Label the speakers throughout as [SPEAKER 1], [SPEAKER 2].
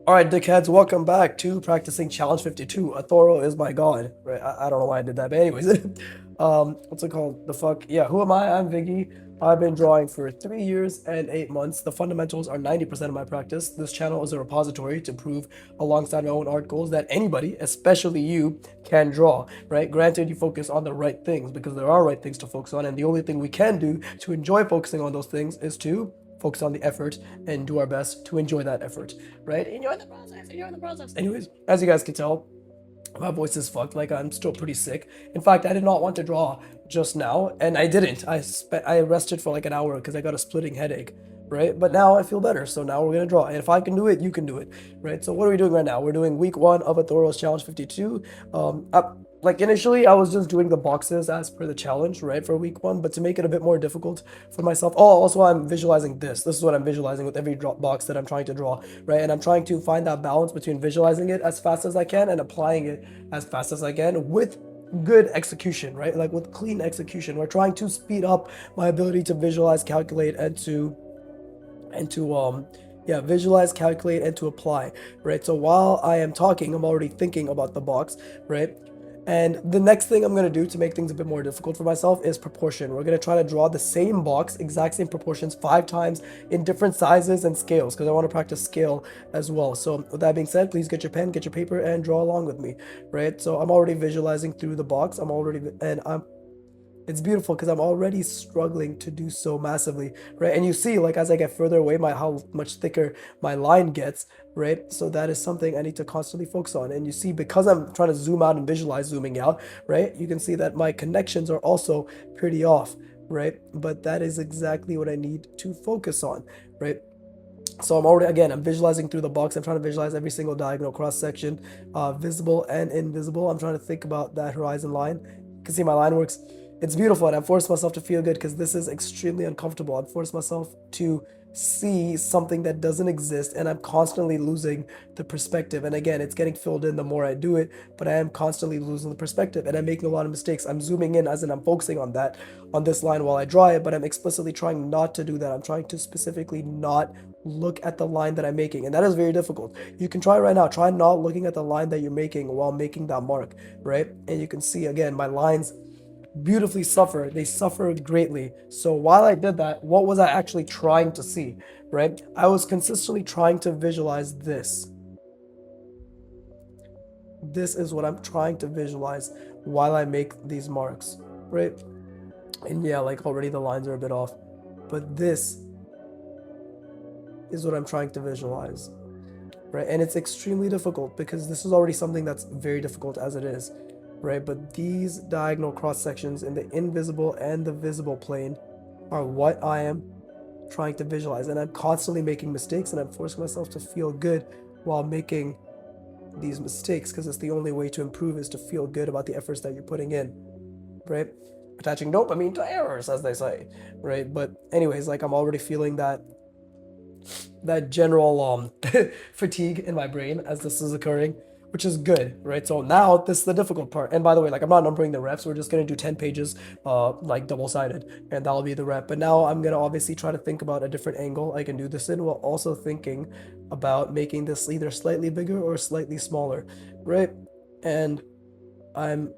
[SPEAKER 1] Alright, dickheads, welcome back to practicing challenge 52. Athoro is my god. Right? I don't know why I did that, but anyways. What's it called? The fuck? Yeah, who am I? I'm Viggy. I've been drawing for 3 years and 8 months. The fundamentals are 90% of my practice. This channel is a repository to prove alongside my own art goals that anybody, especially you, can draw, right? Granted, you focus on the right things because there are right things to focus on, and the only thing we can do to enjoy focusing on those things is to focus on the effort and do our best to enjoy that effort, right? Enjoy the process, enjoy the process. Anyways, as you guys can tell, my voice is fucked. Like, I'm still pretty sick. In fact, I did not want to draw just now, and I didn't. I rested for like an hour because I got a splitting headache, right? But now I feel better, so now we're gonna draw. And if I can do it, you can do it, right? So what are we doing right now? We're doing week 1 of Athoro's Challenge 52. Like initially, I was just doing the boxes as per the challenge, right, for week 1, but to make it a bit more difficult for myself. Oh, also I'm visualizing this. This is what I'm visualizing with every box that I'm trying to draw, right? And I'm trying to find that balance between visualizing it as fast as I can and applying it as fast as I can with good execution, right? Like with clean execution. We're trying to speed up my ability to visualize, calculate, and to yeah, visualize, calculate, and to apply, right? So while I am talking, I'm already thinking about the box, right? And the next thing I'm going to do to make things a bit more difficult for myself is proportion. We're going to try to draw the same box, exact same proportions 5 times in different sizes and scales because I want to practice scale as well. So with that being said, please get your pen, get your paper, and draw along with me, right? So I'm already visualizing through the box. It's beautiful because I'm already struggling to do so massively, right? And you see, like, as I get further away, how much thicker my line gets, right? So that is something I need to constantly focus on. And you see, because I'm trying to zoom out and visualize zooming out, right? You can see that my connections are also pretty off, right? But that is exactly what I need to focus on, right? So I'm visualizing through the box. I'm trying to visualize every single diagonal cross section, visible and invisible. I'm trying to think about that horizon line. You can see my line works. It's beautiful, and I'm forcing myself to feel good because this is extremely uncomfortable. I'm forcing myself to see something that doesn't exist, and I'm constantly losing the perspective. And again, it's getting filled in the more I do it, but I am constantly losing the perspective, and I'm making a lot of mistakes. I'm zooming in as in I'm focusing on this line while I draw it, but I'm explicitly trying not to do that. I'm trying to specifically not look at the line that I'm making, and that is very difficult. You can try right now. Try not looking at the line that you're making while making that mark, right? And you can see again my lines beautifully suffer. They suffer greatly. So while I did that, what was I actually trying to see, right? I was consistently trying to visualize this. This is what I'm trying to visualize while I make these marks, right? And yeah, like already the lines are a bit off, but this is what I'm trying to visualize, right? And it's extremely difficult because this is already something that's very difficult as it is, right? But these diagonal cross sections in the invisible and the visible plane are what I am trying to visualize. And I'm constantly making mistakes, and I'm forcing myself to feel good while making these mistakes because it's the only way to improve is to feel good about the efforts that you're putting in, right? Attaching dopamine to errors, as they say, right? But anyways, like I'm already feeling that general fatigue in my brain as this is occurring, which is good, right? So now this is the difficult part. And by the way, like I'm not numbering the reps. We're just gonna do 10 pages, like double-sided, and that'll be the rep. But now I'm gonna obviously try to think about a different angle I can do this in, while also thinking about making this either slightly bigger or slightly smaller, right? And I'm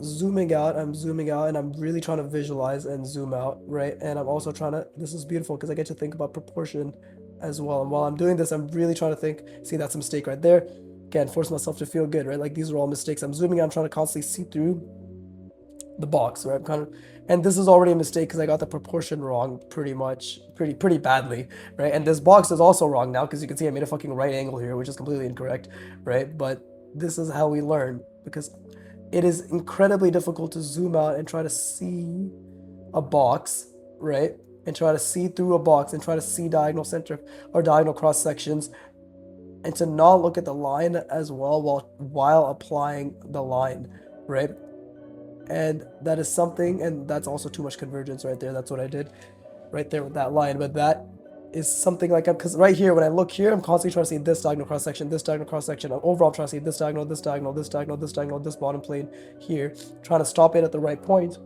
[SPEAKER 1] zooming out, and I'm really trying to visualize and zoom out, right? And I'm also trying to, this is beautiful because I get to think about proportion as well. And while I'm doing this, I'm really trying to think, see, that's a mistake right there. Again, force myself to feel good, right? Like these are all mistakes. I'm zooming out, I'm trying to constantly see through the box, right? I'm kind of, and this is already a mistake because I got the proportion wrong pretty badly, right? And this box is also wrong now because you can see I made a fucking right angle here, which is completely incorrect, right? But this is how we learn because it is incredibly difficult to zoom out and try to see a box, right? And try to see through a box and try to see diagonal center or diagonal cross sections, and to not look at the line as well while applying the line, right? And that is something, and that's also too much convergence right there. That's what I did right there with that line. But that is something like, because right here, when I look here, I'm constantly trying to see this diagonal cross section, this diagonal cross section. Overall, I'm trying to see this diagonal, this diagonal, this diagonal, this diagonal, this bottom plane here, trying to stop it at the right point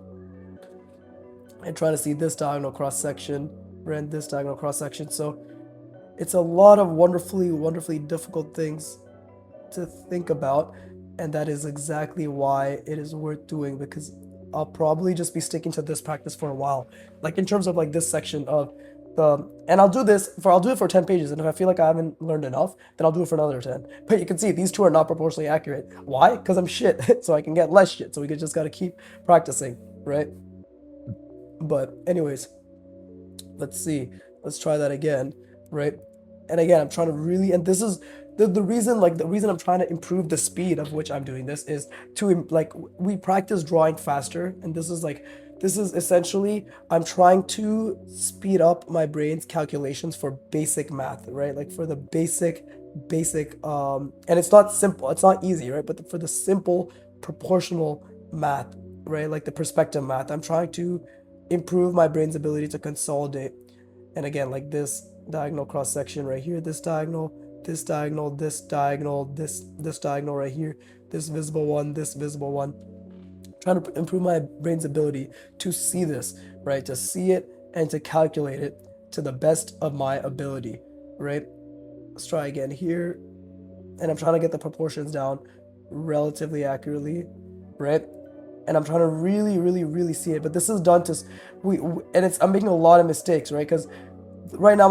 [SPEAKER 1] and trying to see this diagonal cross section and this diagonal cross section. So It's a lot of wonderfully, wonderfully difficult things to think about, and that is exactly why it is worth doing, because I'll probably just be sticking to this practice for a while. Like in terms of like this section of and I'll do it for 10 pages, and if I feel like I haven't learned enough, then I'll do it for another 10. But you can see these two are not proportionally accurate. Why? Because I'm shit, so I can get less shit. So we just gotta keep practicing, right? But anyways, let's see. Let's try that again, right? And again, I'm trying to really, and this is the reason, like the reason I'm trying to improve the speed of which I'm doing this is to like, we practice drawing faster, and this is essentially, I'm trying to speed up my brain's calculations for basic math, right? Like for the basic, and it's not simple, it's not easy, right? But for the simple proportional math, right? Like the perspective math, I'm trying to improve my brain's ability to consolidate. And again, like this diagonal cross section right here, this diagonal, this diagonal, this diagonal, this diagonal right here, this visible one, this visible one. Trying to improve my brain's ability to see this, right? To see it and to calculate it to the best of my ability, right? Let's try again here. And I'm trying to get the proportions down relatively accurately, right? And I'm trying to really, really, really see it. But this is done to, I'm making a lot of mistakes, right? Because right now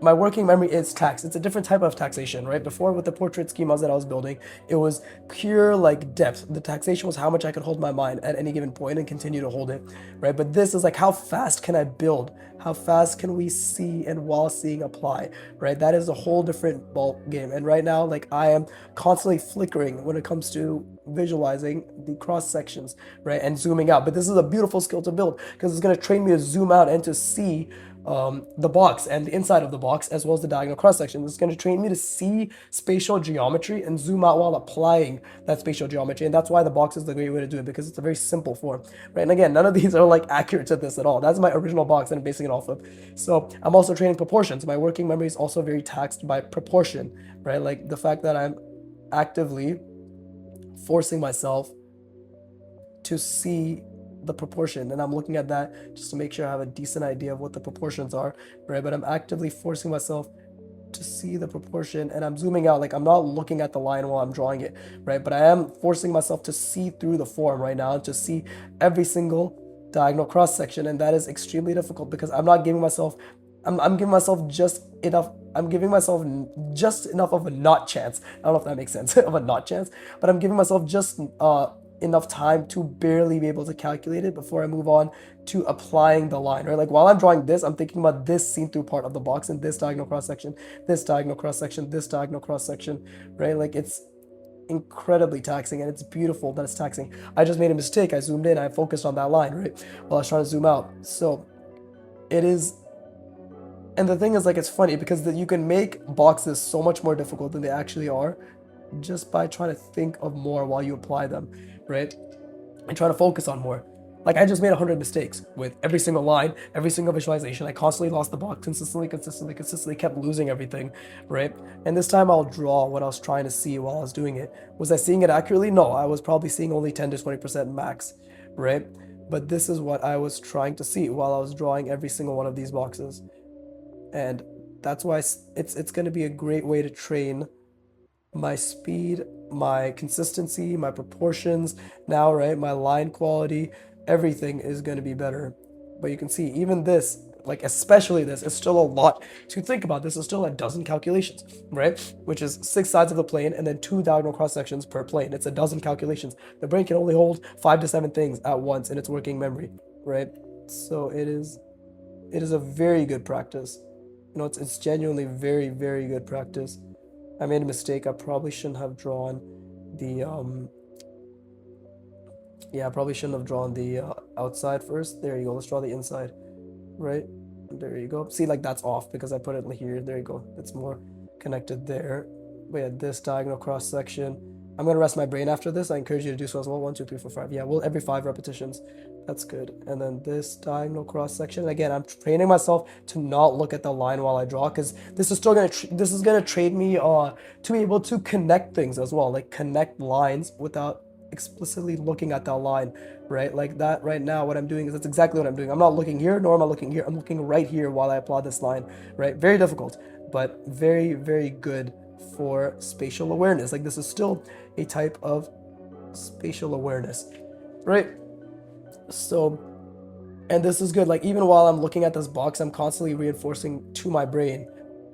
[SPEAKER 1] my working memory is taxed. It's a different type of taxation, right? Before, with the portrait schemas that I was building, it was pure like depth. The taxation was how much I could hold my mind at any given point and continue to hold it, right? But this is like, how fast can I build? How fast can we see and while seeing apply, right? That is a whole different ball game. And right now, like, I am constantly flickering when it comes to visualizing the cross sections, right? And zooming out. But this is a beautiful skill to build, because it's going to train me to zoom out and to see the box and the inside of the box, as well as the diagonal cross section. This is going to train me to see spatial geometry and zoom out while applying that spatial geometry. And that's why the box is the great way to do it, because it's a very simple form, right? And again, none of these are like accurate to this at all. That's my original box and I'm basing it off of. So I'm also training proportions. My working memory is also very taxed by proportion, right? Like the fact that I'm actively forcing myself to see the proportion, and I'm looking at that just to make sure I have a decent idea of what the proportions are, right? But I'm actively forcing myself to see the proportion, and I'm zooming out. Like, I'm not looking at the line while I'm drawing it, right? But I am forcing myself to see through the form right now, to see every single diagonal cross section, and that is extremely difficult because I'm not giving myself, I'm giving myself just enough, I'm giving myself just enough of a not chance. I don't know if that makes sense, of a not chance, but I'm giving myself just enough time to barely be able to calculate it before I move on to applying the line, right? Like, while I'm drawing this, I'm thinking about this seen through part of the box and this diagonal cross section, this diagonal cross section, this diagonal cross section, right? Like, it's incredibly taxing, and it's beautiful that it's taxing. I just made a mistake. I zoomed in, I focused on that line, right? While I was trying to zoom out. So it is, and the thing is, like, it's funny because you can make boxes so much more difficult than they actually are just by trying to think of more while you apply them, right? And trying to focus on more. Like, I just made 100 mistakes with every single line, every single visualization. I constantly lost the box, consistently kept losing everything, right? And this time I'll draw what I was trying to see while I was doing it. Was I seeing it accurately? No, I was probably seeing only 10 to 20% max, right? But this is what I was trying to see while I was drawing every single one of these boxes. And that's why it's going to be a great way to train my speed, my consistency, my proportions now, right? My line quality, everything is going to be better. But you can see even this, like especially this, is still a lot to think about. This is still a dozen calculations, right? Which is 6 sides of the plane and then 2 diagonal cross sections per plane. It's a dozen calculations. The brain can only hold 5 to 7 things at once in its working memory, right? So it is a very good practice. You know, it's genuinely very, very good practice. I made a mistake. I probably shouldn't have drawn the yeah, I probably shouldn't have drawn the outside first. There you go. Let's draw the inside, right? There you go. See, like, that's off because I put it here. There you go. It's more connected there. But yeah, this diagonal cross section. I'm gonna rest my brain after this. I encourage you to do so as well. 1, 2, 3, 4, 5. Yeah, well, every 5 repetitions. That's good. And then this diagonal cross section. Again, I'm training myself to not look at the line while I draw, because this is still gonna train me to be able to connect things as well, like connect lines without explicitly looking at that line, right? Like that right now, what I'm doing is, that's exactly what I'm doing. I'm not looking here, nor am I looking here. I'm looking right here while I apply this line, right? Very difficult. but very, very good for spatial awareness. Like this is still a type of spatial awareness, right? So, and this is good. Like even while I'm looking at this box, I'm constantly reinforcing to my brain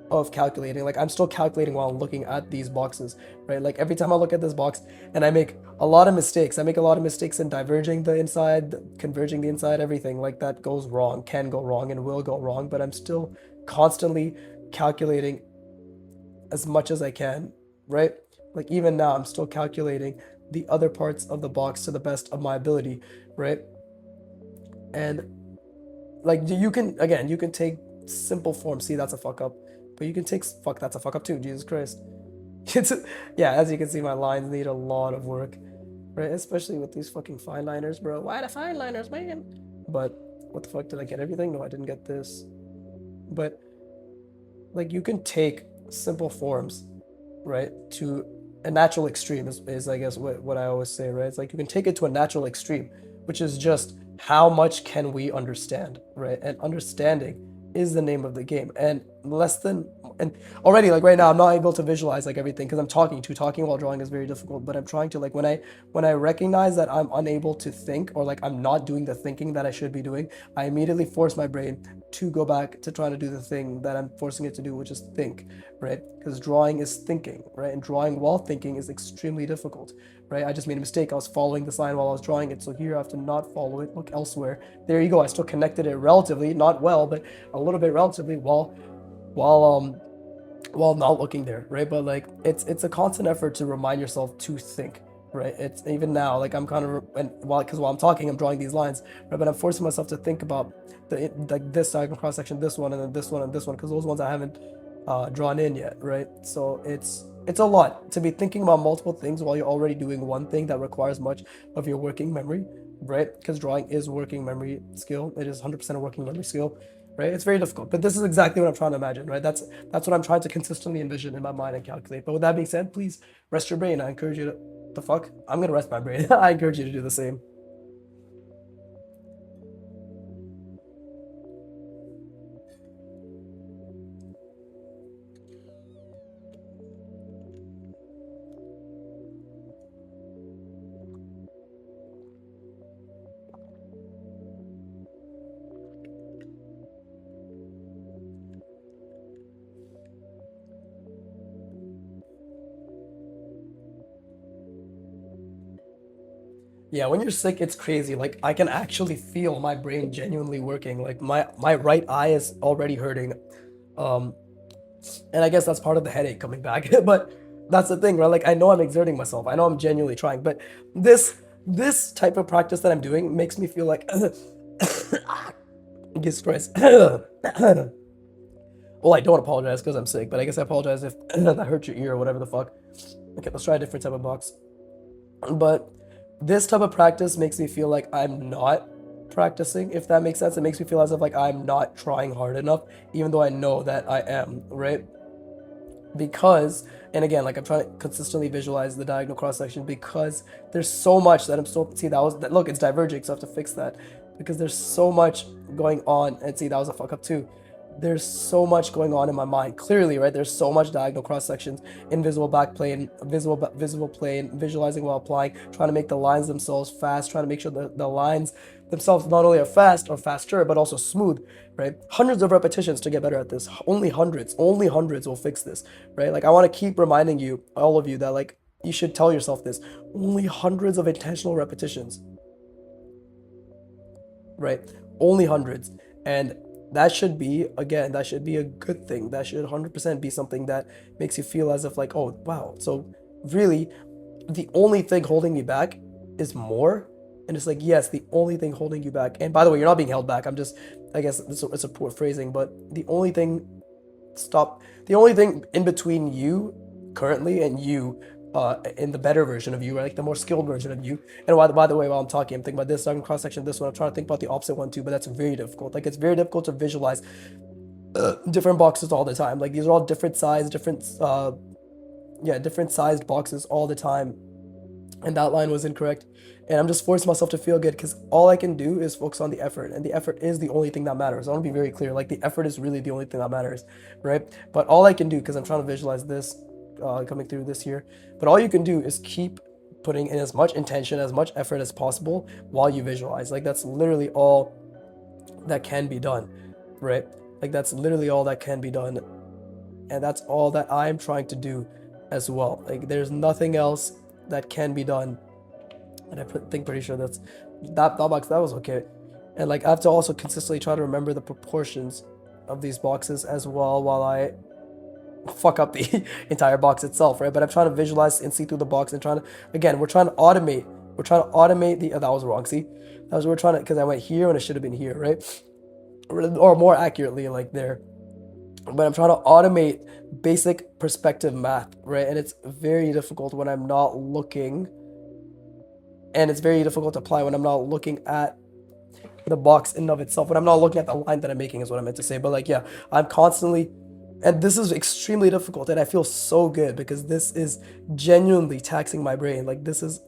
[SPEAKER 1] of calculating. Like I'm still calculating while I'm looking at these boxes, right? Like every time I look at this box and I make a lot of mistakes. I make a lot of mistakes in diverging the inside, converging the inside, everything like that goes wrong, can go wrong, and will go wrong. But I'm still constantly calculating as much as I can, right? Like even now, I'm still calculating the other parts of the box to the best of my ability, right? And like you can, again, you can take simple form. See, that's a fuck up. But you can take fuck. That's a fuck up too. Jesus Christ. It's, yeah, as you can see, my lines need a lot of work, right? Especially with these fucking fine liners, bro. Why the fine liners, man? But what the fuck, did I get everything? No, I didn't get this. But like you can take simple forms, right, to a natural extreme is I guess what I always say, right? It's like you can take it to a natural extreme, which is just how much can we understand, right? And understanding is the name of the game. And less than, and already like right now I'm not able to visualize like everything because I'm talking while drawing is very difficult. But I'm trying to, like, when I recognize that I'm unable to think, or like I'm not doing the thinking that I should be doing, I immediately force my brain to go back to trying to do the thing that I'm forcing it to do, which is think, right? Because drawing is thinking, right? And drawing while thinking is extremely difficult, right? I just made a mistake. I was following this line while I was drawing it, so here I have to not follow it, look elsewhere. There you go. I still connected it relatively, not well, but a little bit relatively while while not looking there, right? But like it's a constant effort to remind yourself to think, right? It's even now, like I'm kind of, and while I'm talking, I'm drawing these lines, right? But I'm forcing myself to think about the like this diagonal cross section, this one, and then this one and this one, because those ones I haven't drawn in yet, right? So it's a lot to be thinking about multiple things while you're already doing one thing that requires much of your working memory, right? Because drawing is working memory skill. It is 100% a working memory skill, right? It's very difficult, but this is exactly what I'm trying to imagine, right? That's what I'm trying to consistently envision in my mind and calculate. But with that being said, please rest your brain. I encourage you to, the fuck? I'm gonna rest my brain. I encourage you to do the same. Yeah, when you're sick, it's crazy. Like I can actually feel my brain genuinely working. Like my right eye is already hurting. Um, and I guess that's part of the headache coming back. But that's the thing, right? Like I know I'm exerting myself. I know I'm genuinely trying. But this type of practice that I'm doing makes me feel like Jesus Christ. Well, I don't apologize because I'm sick, but I guess I apologize if that hurt your ear or whatever the fuck. Okay, let's try a different type of box. But this type of practice makes me feel like I'm not practicing, if that makes sense. It makes me feel as if like I'm not trying hard enough, even though I know that I am, right? Because, and again, like I'm trying to consistently visualize the diagonal cross section because there's so much that I'm still, see, look, it's diverging, so I have to fix that because there's so much going on. And see, that was a fuck up too. There's so much going on in my mind, clearly, right? There's so much diagonal cross sections, invisible back plane, visible plane, visualizing while applying, trying to make the lines themselves fast, trying to make sure that the lines themselves not only are fast or faster, but also smooth, right? Hundreds of repetitions to get better at this. Only hundreds will fix this, right? Like I want to keep reminding you, all of you, that like you should tell yourself this. Only hundreds of intentional repetitions, right? Only hundreds. And that should be, again, that should be a good thing. That should 100% be something that makes you feel as if like, oh, wow. So really, the only thing holding me back is more. And it's like, yes, the only thing holding you back. And by the way, you're not being held back. I'm just, I guess it's a poor phrasing, but the only thing in between you currently and you in the better version of you, right? Like the more skilled version of you. And by the way, while I'm talking, I'm thinking about this diagonal cross section, this one. I'm trying to think about the opposite one too, but that's very difficult. Like it's very difficult to visualize different boxes all the time. Like these are all different size, different sized boxes all the time. and that line was incorrect. And I'm just forcing myself to feel good because all I can do is focus on the effort, and the effort is the only thing that matters. I want to be very clear, like the effort is really the only thing that matters, right? But all I can do, because I'm trying to visualize this coming through this here, but all you can do is keep putting in as much intention, as much effort as possible while you visualize. Like that's literally all that can be done, right? Like that's literally all that can be done, and that's all that I'm trying to do as well. Like there's nothing else that can be done, and think pretty sure that box that was okay. And like I have to also consistently try to remember the proportions of these boxes as well while I fuck up the entire box itself, right? But I'm trying to visualize and see through the box and trying to, again, we're trying to automate. We're trying to automate the, that was wrong, see? That was, we're trying to, because I went here when it should have been here, right? Or more accurately, like there. But I'm trying to automate basic perspective math, right? And it's very difficult when I'm not looking, and it's very difficult to apply when I'm not looking at the box in and of itself, when I'm not looking at the line that I'm making is what I meant to say. But like, yeah, I'm constantly, and this is extremely difficult, and I feel so good because this is genuinely taxing my brain. Like this is,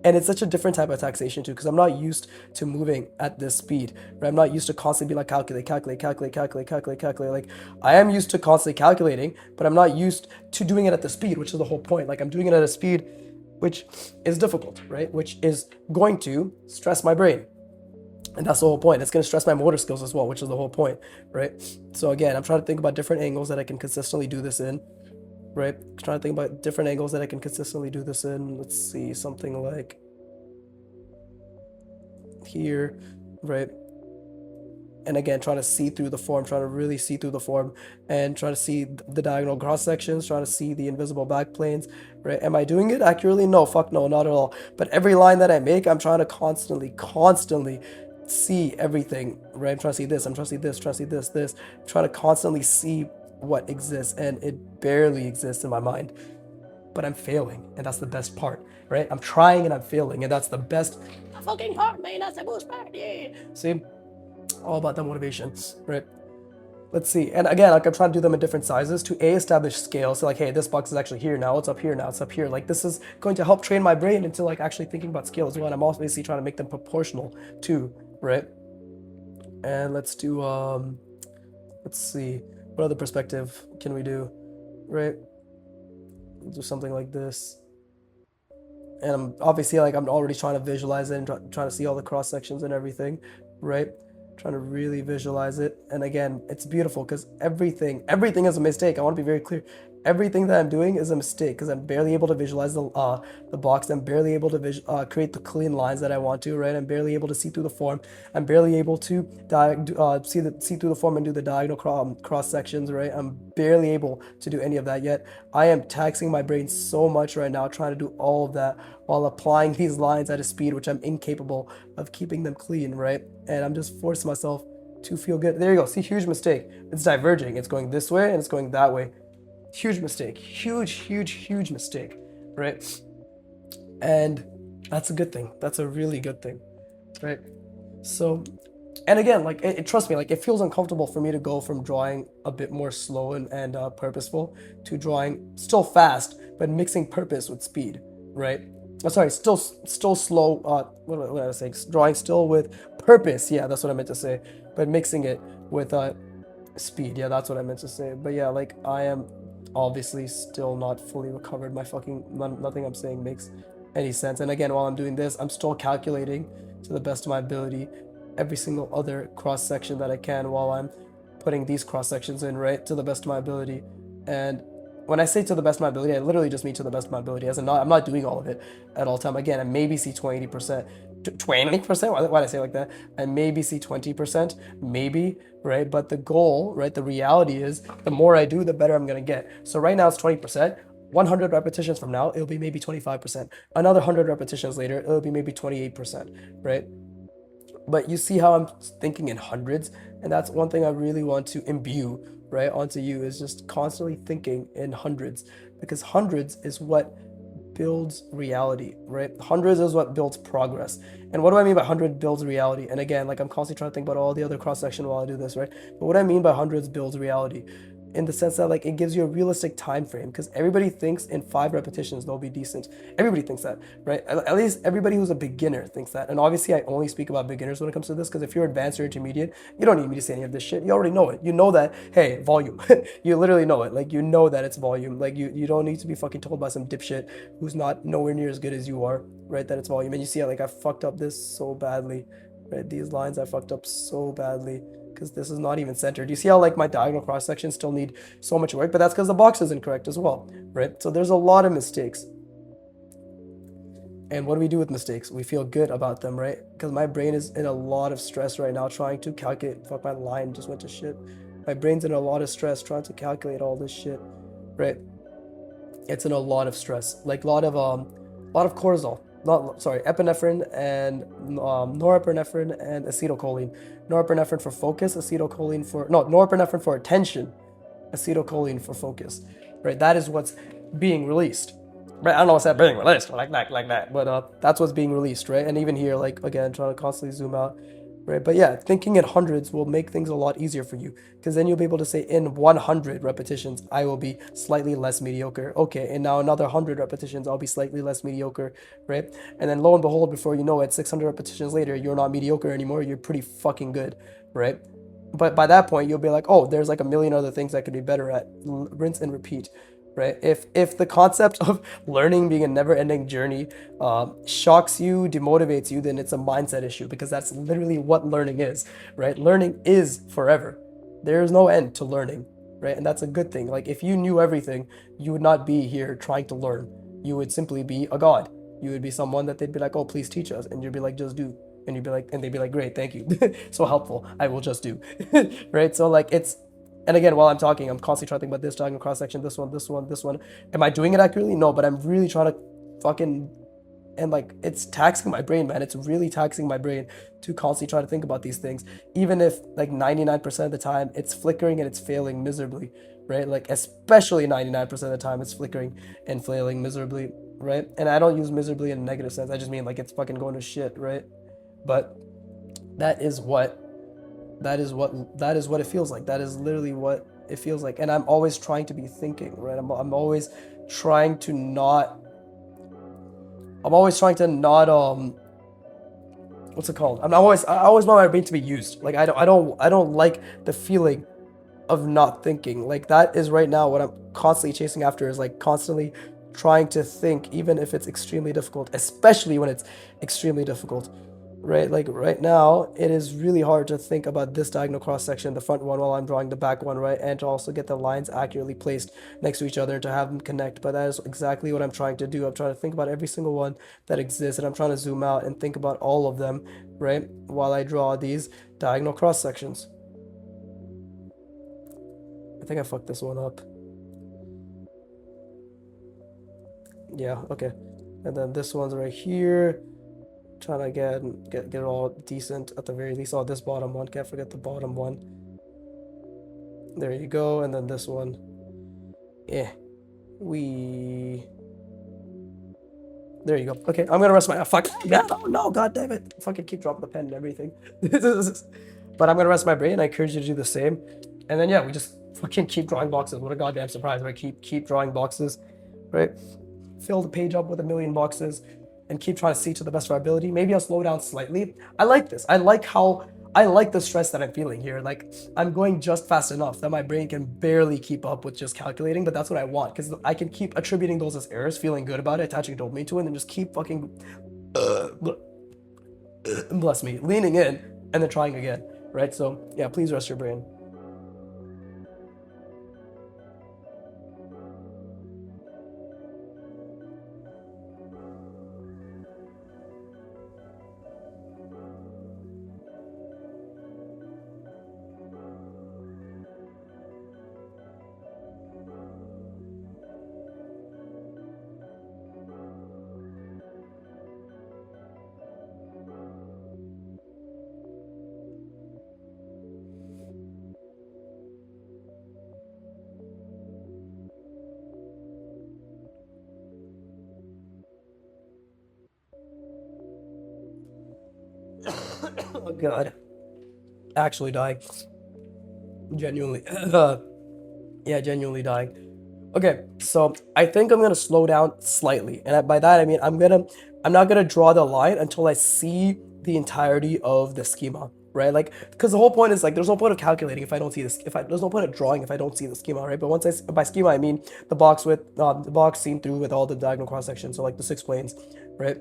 [SPEAKER 1] and it's such a different type of taxation too, because I'm not used to moving at this speed, right? I'm not used to constantly be like calculate. Like I am used to constantly calculating, but I'm not used to doing it at the speed, which is the whole point. Like I'm doing it at a speed which is difficult, right? Which is going to stress my brain. And that's the whole point. It's going to stress my motor skills as well, which is the whole point, right? So again, I'm trying to think about different angles that I can consistently do this in, right? Trying to think about different angles that I can consistently do this in. Let's see, something like here, right? And again, trying to see through the form, trying to really see through the form, and trying to see the diagonal cross sections, trying to see the invisible back planes, right? Am I doing it accurately? No, fuck no, not at all. But every line that I make, I'm trying to constantly see everything, right? I'm trying to see this, I'm trying to see this, trying to see this. I'm trying to constantly see what exists, and it barely exists in my mind. But I'm failing, and that's the best part, right? I'm trying and I'm failing, and that's the best fucking part, man. That's the most part, yeah. See? All about that motivation, right? Let's see. And again, like I'm trying to do them in different sizes to establish scale. So like, hey, this box is actually here now. It's up here now. It's up here. Like this is going to help train my brain into like actually thinking about scale as well. And I'm also basically trying to make them proportional too, right? And let's do, let's see. What other perspective can we do, right? Let's do something like this. And I'm obviously like, I'm already trying to visualize it and trying to see all the cross sections and everything, right? Trying to really visualize it. And again, it's beautiful because everything is a mistake. I want to be very clear. Everything that I'm doing is a mistake because I'm barely able to visualize the box. I'm barely able to create the clean lines that I want to, right? I'm barely able to see through the form. I'm barely able to see through the form and do the diagonal cross sections, right? I'm barely able to do any of that yet. I am taxing my brain so much right now trying to do all of that while applying these lines at a speed which I'm incapable of keeping them clean, right? And I'm just forcing myself to feel good. There you go. See, huge mistake. It's diverging. It's going this way and it's going that way. Huge mistake. Huge mistake, right? And that's a good thing. That's a really good thing, right? So, and again, like trust me, like it feels uncomfortable for me to go from drawing a bit more slow and purposeful to drawing still fast but mixing purpose with speed, right? Oh, sorry, still slow. What did I say? Drawing still with purpose. Yeah, that's what I meant to say. But mixing it with speed. Yeah, that's what I meant to say. But yeah, like I am obviously still not fully recovered. Nothing I'm saying makes any sense. And again, while I'm doing this, I'm still calculating to the best of my ability every single other cross section that I can while I'm putting these cross sections in, right, to the best of my ability. And when I say to the best of my ability, I literally just mean to the best of my ability. As in, I'm not doing all of it at all time. Again, I maybe see 20%. 20%? Why did I say it like that? I maybe see 20%, maybe, right? But the goal, right, the reality is the more I do, the better I'm going to get. So right now it's 20%. 100 repetitions from now, it'll be maybe 25%. Another 100 repetitions later, it'll be maybe 28%, right? But you see how I'm thinking in hundreds, and that's one thing I really want to imbue, right, onto you, is just constantly thinking in hundreds, because hundreds is what builds reality, right? Hundreds is what builds progress. And what do I mean by 100 builds reality? And again, like I'm constantly trying to think about all the other cross section while I do this, right? But what I mean by hundreds builds reality in the sense that like it gives you a realistic time frame, because everybody thinks in 5 repetitions they'll be decent. Everybody thinks that, right? At least everybody who's a beginner thinks that. And obviously I only speak about beginners when it comes to this, because if you're advanced or intermediate, you don't need me to say any of this shit. You already know it. You know that, hey, volume. You literally know it. Like, you know that it's volume. Like, you don't need to be fucking told by some dipshit who's not nowhere near as good as you are, right? That it's volume. And you see, like, I fucked up this so badly, right? These lines I fucked up so badly, because this is not even centered. You see how like my diagonal cross sections still need so much work, but that's because the box is incorrect as well, right? So there's a lot of mistakes. And what do we do with mistakes? We feel good about them, right? Because my brain is in a lot of stress right now trying to calculate. Fuck, my line just went to shit. My brain's in a lot of stress trying to calculate all this shit, right? It's in a lot of stress, like a lot of cortisol. Not sorry, epinephrine and norepinephrine and acetylcholine. Norepinephrine for focus, acetylcholine for no norepinephrine for attention, acetylcholine for focus. Right, that is what's being released. Right, I don't know what's that being released like that, but that's what's being released, right? And even here, like again, trying to constantly zoom out, right? But yeah, thinking in hundreds will make things a lot easier for you, because then you'll be able to say in 100 repetitions, I will be slightly less mediocre. Okay, and now another 100 repetitions, I'll be slightly less mediocre, right? And then lo and behold, before you know it, 600 repetitions later, you're not mediocre anymore. You're pretty fucking good, right? But by that point, you'll be like, oh, there's like a million other things I could be better at. Rinse and repeat, right? If the concept of learning being a never-ending journey shocks you, demotivates you, then it's a mindset issue, because that's literally what learning is, right? Learning is forever. There is no end to learning, right? And that's a good thing. Like, if you knew everything, you would not be here trying to learn. You would simply be a god. You would be someone that they'd be like, oh, please teach us, and you'd be like, just do. And you'd be like, and they'd be like, great, thank you, so helpful, I will just do. Right? So like, it's, and again, while I'm talking, I'm constantly trying to think about this diagonal cross section, this one, this one, this one. Am I doing it accurately? No, but I'm really trying to fucking, and like, it's taxing my brain, man. It's really taxing my brain to constantly try to think about these things, even if like 99% of the time it's flickering and it's failing miserably, right? Like, especially 99% of the time it's flickering and flailing miserably, right? And I don't use miserably in a negative sense. I just mean like it's fucking going to shit, right? But that is what it feels like. That is literally what it feels like. And I'm always trying to be thinking, right? I'm always trying to not what's it called? I always want my brain to be used. Like, I don't like the feeling of not thinking. Like, that is right now what I'm constantly chasing after, is like constantly trying to think, even if it's extremely difficult, especially when it's extremely difficult, right? Like, right now, it is really hard to think about this diagonal cross section, the front one, while I'm drawing the back one, right? And to also get the lines accurately placed next to each other and to have them connect. But that is exactly what I'm trying to do. I'm trying to think about every single one that exists, and I'm trying to zoom out and think about all of them, right? While I draw these diagonal cross sections. I think I fucked this one up. Yeah, okay. And then this one's right here. Trying to get it all decent at the very least. Oh, this bottom one. Can't forget the bottom one. There you go. And then this one. Yeah. There you go. Okay, I'm gonna rest my fuck. No, god damn it. Fucking keep dropping the pen and everything. But I'm gonna rest my brain. I encourage you to do the same. And then yeah, we just fucking keep drawing boxes. What a goddamn surprise, right? Keep drawing boxes, right? Fill the page up with a million boxes and keep trying to see to the best of our ability. Maybe I'll slow down slightly. I like this. I like the stress that I'm feeling here. Like, I'm going just fast enough that my brain can barely keep up with just calculating, but that's what I want, because I can keep attributing those as errors, feeling good about it, attaching dopamine to it, and just keep fucking, bless me, leaning in and then trying again, right? So yeah, please rest your brain. Oh god, actually dying, genuinely. Yeah, genuinely dying. Okay, so I think I'm gonna slow down slightly, and by that I mean I'm not gonna draw the line until I see the entirety of the schema, right? Like, because the whole point is like, there's no point of calculating if I don't see this. There's no point of drawing if I don't see the schema, right? But by schema I mean the box seen through with all the diagonal cross sections, so like the 6 planes, right?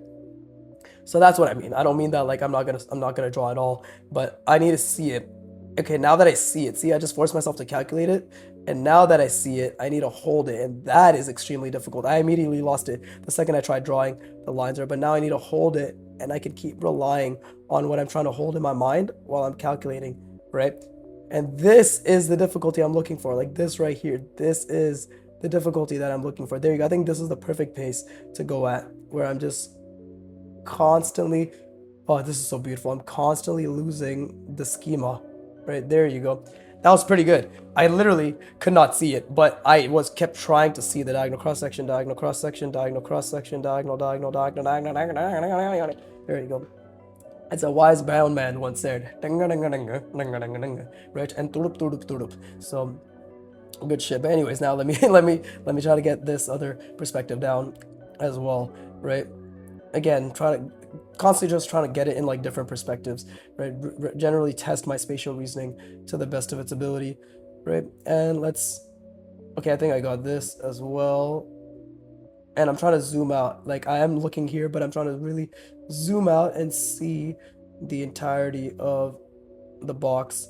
[SPEAKER 1] So that's what I mean. I don't mean that like I'm not gonna draw at all, but I need to see it. Okay, now that I see it, see, I just forced myself to calculate it, and now that I see it, I need to hold it, and that is extremely difficult. I immediately lost it the second I tried drawing the lines there, but now I need to hold it, and I can keep relying on what I'm trying to hold in my mind while I'm calculating, right? And this is the difficulty I'm looking for, like this right here. This is the difficulty that I'm looking for. There you go. I think this is the perfect pace to go at, where I'm just constantly, oh, this is so beautiful. I'm constantly losing the schema. Right, there you go. That was pretty good. I literally could not see it, but I was kept trying to see the diagonal cross section, diagonal cross section, diagonal cross section, diagonal, diagonal, diagonal, diagonal, diagonal. There you go. As a wise brown man once said, right? And tudup tudup tudup. So good shit. But anyways, now let me try to get this other perspective down as well, right? Again, constantly just trying to get it in like different perspectives, right? Generally test my spatial reasoning to the best of its ability, right? And okay, I think I got this as well. And I'm trying to zoom out. Like, I am looking here, but I'm trying to really zoom out and see the entirety of the box,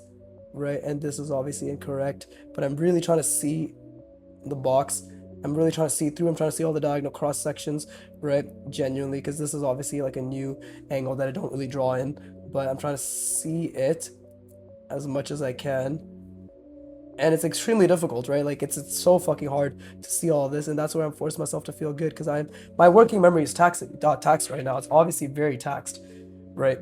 [SPEAKER 1] right? And this is obviously incorrect, but I'm really trying to see the box. I'm really trying to see through. I'm trying to see all the diagonal cross sections, right? Genuinely, because this is obviously like a new angle that I don't really draw in, but I'm trying to see it as much as I can. And it's extremely difficult, right? Like, it's so fucking hard to see all this, and that's where I'm forcing myself to feel good, because my working memory is taxed right now. It's obviously very taxed, right?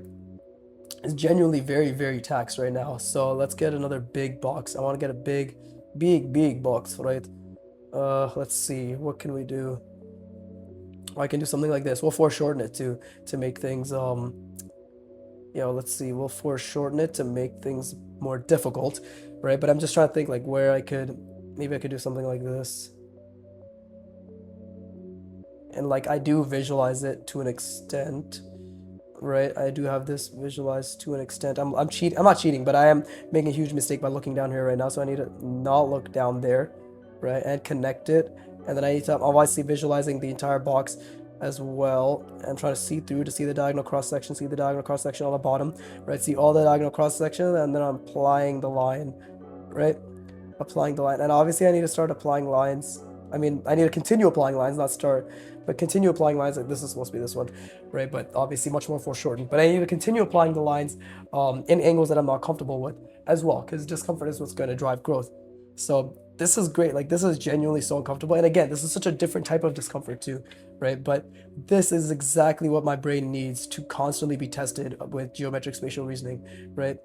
[SPEAKER 1] It's genuinely very, very taxed right now. So let's get another big box. I want to get a big box, right? Let's see, what can we do? I can do something like this. We'll foreshorten it to make things let's see, we'll foreshorten it to make things more difficult, right? But I'm just trying to think like where maybe I could do something like this. And like, I do visualize it to an extent, right? I do have this visualized to an extent. I'm not cheating, but I am making a huge mistake by looking down here right now. So I need to not look down there, right? And connect it. And then I'm obviously visualizing the entire box as well. I'm trying to see through to see the diagonal cross section, see the diagonal cross section on the bottom, right? See all the diagonal cross section, and then I'm applying the line, right? Applying the line. And obviously I need to start applying lines. I mean, I need to continue applying lines, not start, but continue applying lines. Like, this is supposed to be this one, right? But obviously much more foreshortened. But I need to continue applying the lines in angles that I'm not comfortable with as well, because discomfort is what's going to drive growth. So this is great. Like, this is genuinely so uncomfortable. And again, this is such a different type of discomfort too, right? But this is exactly what my brain needs to constantly be tested with geometric spatial reasoning, right?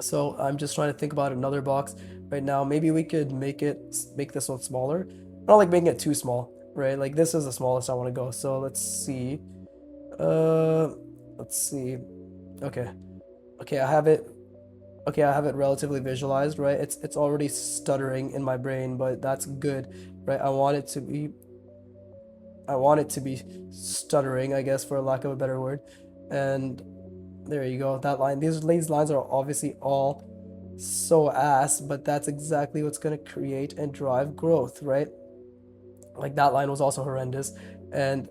[SPEAKER 1] So I'm just trying to think about another box right now. Maybe we could make this one smaller. I don't like making it too small, right? Like, this is the smallest I want to go. So let's see. Let's see. Okay, I have it. Okay, I have it relatively visualized, right? It's already stuttering in my brain, but that's good, right? I want it to be stuttering, I guess, for lack of a better word. And there you go. That line. These lines are obviously all so ass, but that's exactly what's going to create and drive growth, right? Like, that line was also horrendous, and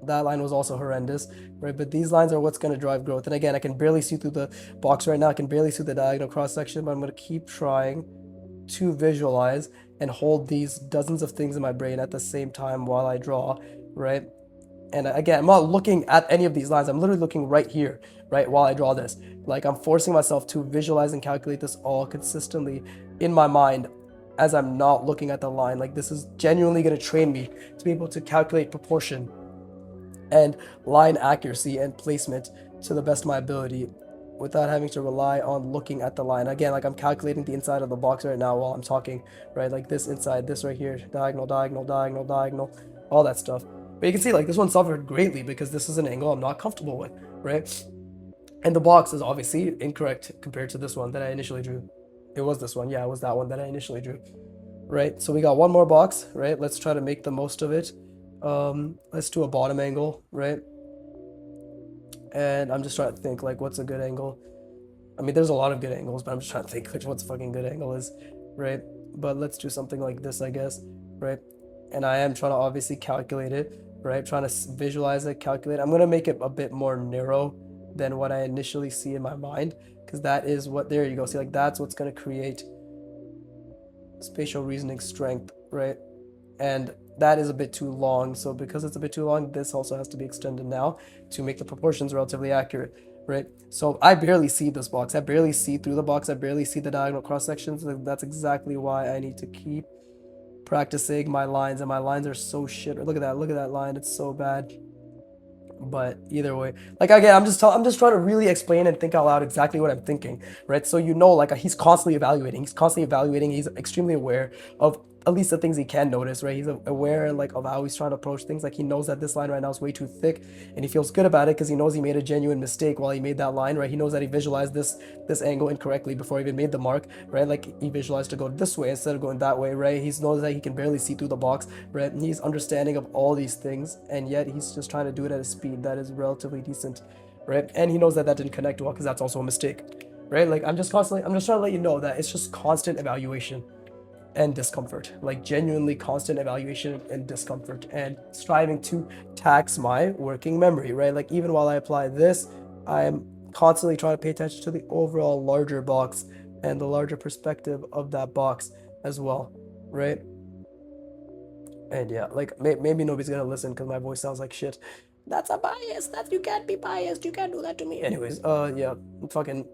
[SPEAKER 1] that line was also horrendous, right? But these lines are what's going to drive growth. And again, I can barely see through the box right now. I can barely see the diagonal cross section, but I'm going to keep trying to visualize and hold these dozens of things in my brain at the same time while I draw, right? And again, I'm not looking at any of these lines. I'm literally looking right here, right, while I draw this. Like, I'm forcing myself to visualize and calculate this all consistently in my mind as I'm not looking at the line. Like, this is genuinely going to train me to be able to calculate proportion and line accuracy and placement to the best of my ability without having to rely on looking at the line. Again, like, I'm calculating the inside of the box right now while I'm talking, right? Like, this inside, this right here, diagonal, diagonal, diagonal, diagonal, all that stuff. But you can see, like, this one suffered greatly because this is an angle I'm not comfortable with, right? And the box is obviously incorrect compared to this one that I initially drew. It was this one. Yeah, it was that one that I initially drew. Right, so we got one more box, right? Let's try to make the most of it. Let's do a bottom angle, right? And I'm just trying to think, like, what's a good angle? I mean, there's a lot of good angles, but I'm just trying to think which one's fucking good angle is, right? But let's do something like this, I guess, right? And I am trying to obviously calculate it, right? Trying to visualize it, calculate. I'm gonna make it a bit more narrow than what I initially see in my mind, because that is what, there you go. See, like, that's what's gonna create spatial reasoning strength, right? And that is a bit too long. So because it's a bit too long, this also has to be extended now to make the proportions relatively accurate, right? So I barely see this box. I barely see through the box. I barely see the diagonal cross sections. That's exactly why I need to keep practicing my lines, and my lines are so shit. Look at that. Look at that line. It's so bad. But either way, like, again, I'm just trying to really explain and think out loud exactly what I'm thinking, right? So you know, like, he's constantly evaluating. He's extremely aware of at least the things he can notice, right? He's aware, like, of how he's trying to approach things. Like, he knows that this line right now is way too thick, and he feels good about it because he knows he made a genuine mistake while he made that line, right? He knows that he visualized this angle incorrectly before he even made the mark, right? Like, he visualized to go this way instead of going that way, right? He knows that he can barely see through the box, right? And he's understanding of all these things, and yet he's just trying to do it at a speed that is relatively decent, right? And he knows that that didn't connect well because that's also a mistake, right? Like, I'm just trying to let you know that it's just constant evaluation and discomfort, like, genuinely constant evaluation and discomfort, and striving to tax my working memory, right? Like, even while I apply this, I'm constantly trying to pay attention to the overall larger box and the larger perspective of that box as well, right? And yeah, like, maybe nobody's gonna listen because my voice sounds like shit. That's a bias. That you can't be biased. You can't do that to me. Anyways, yeah, fucking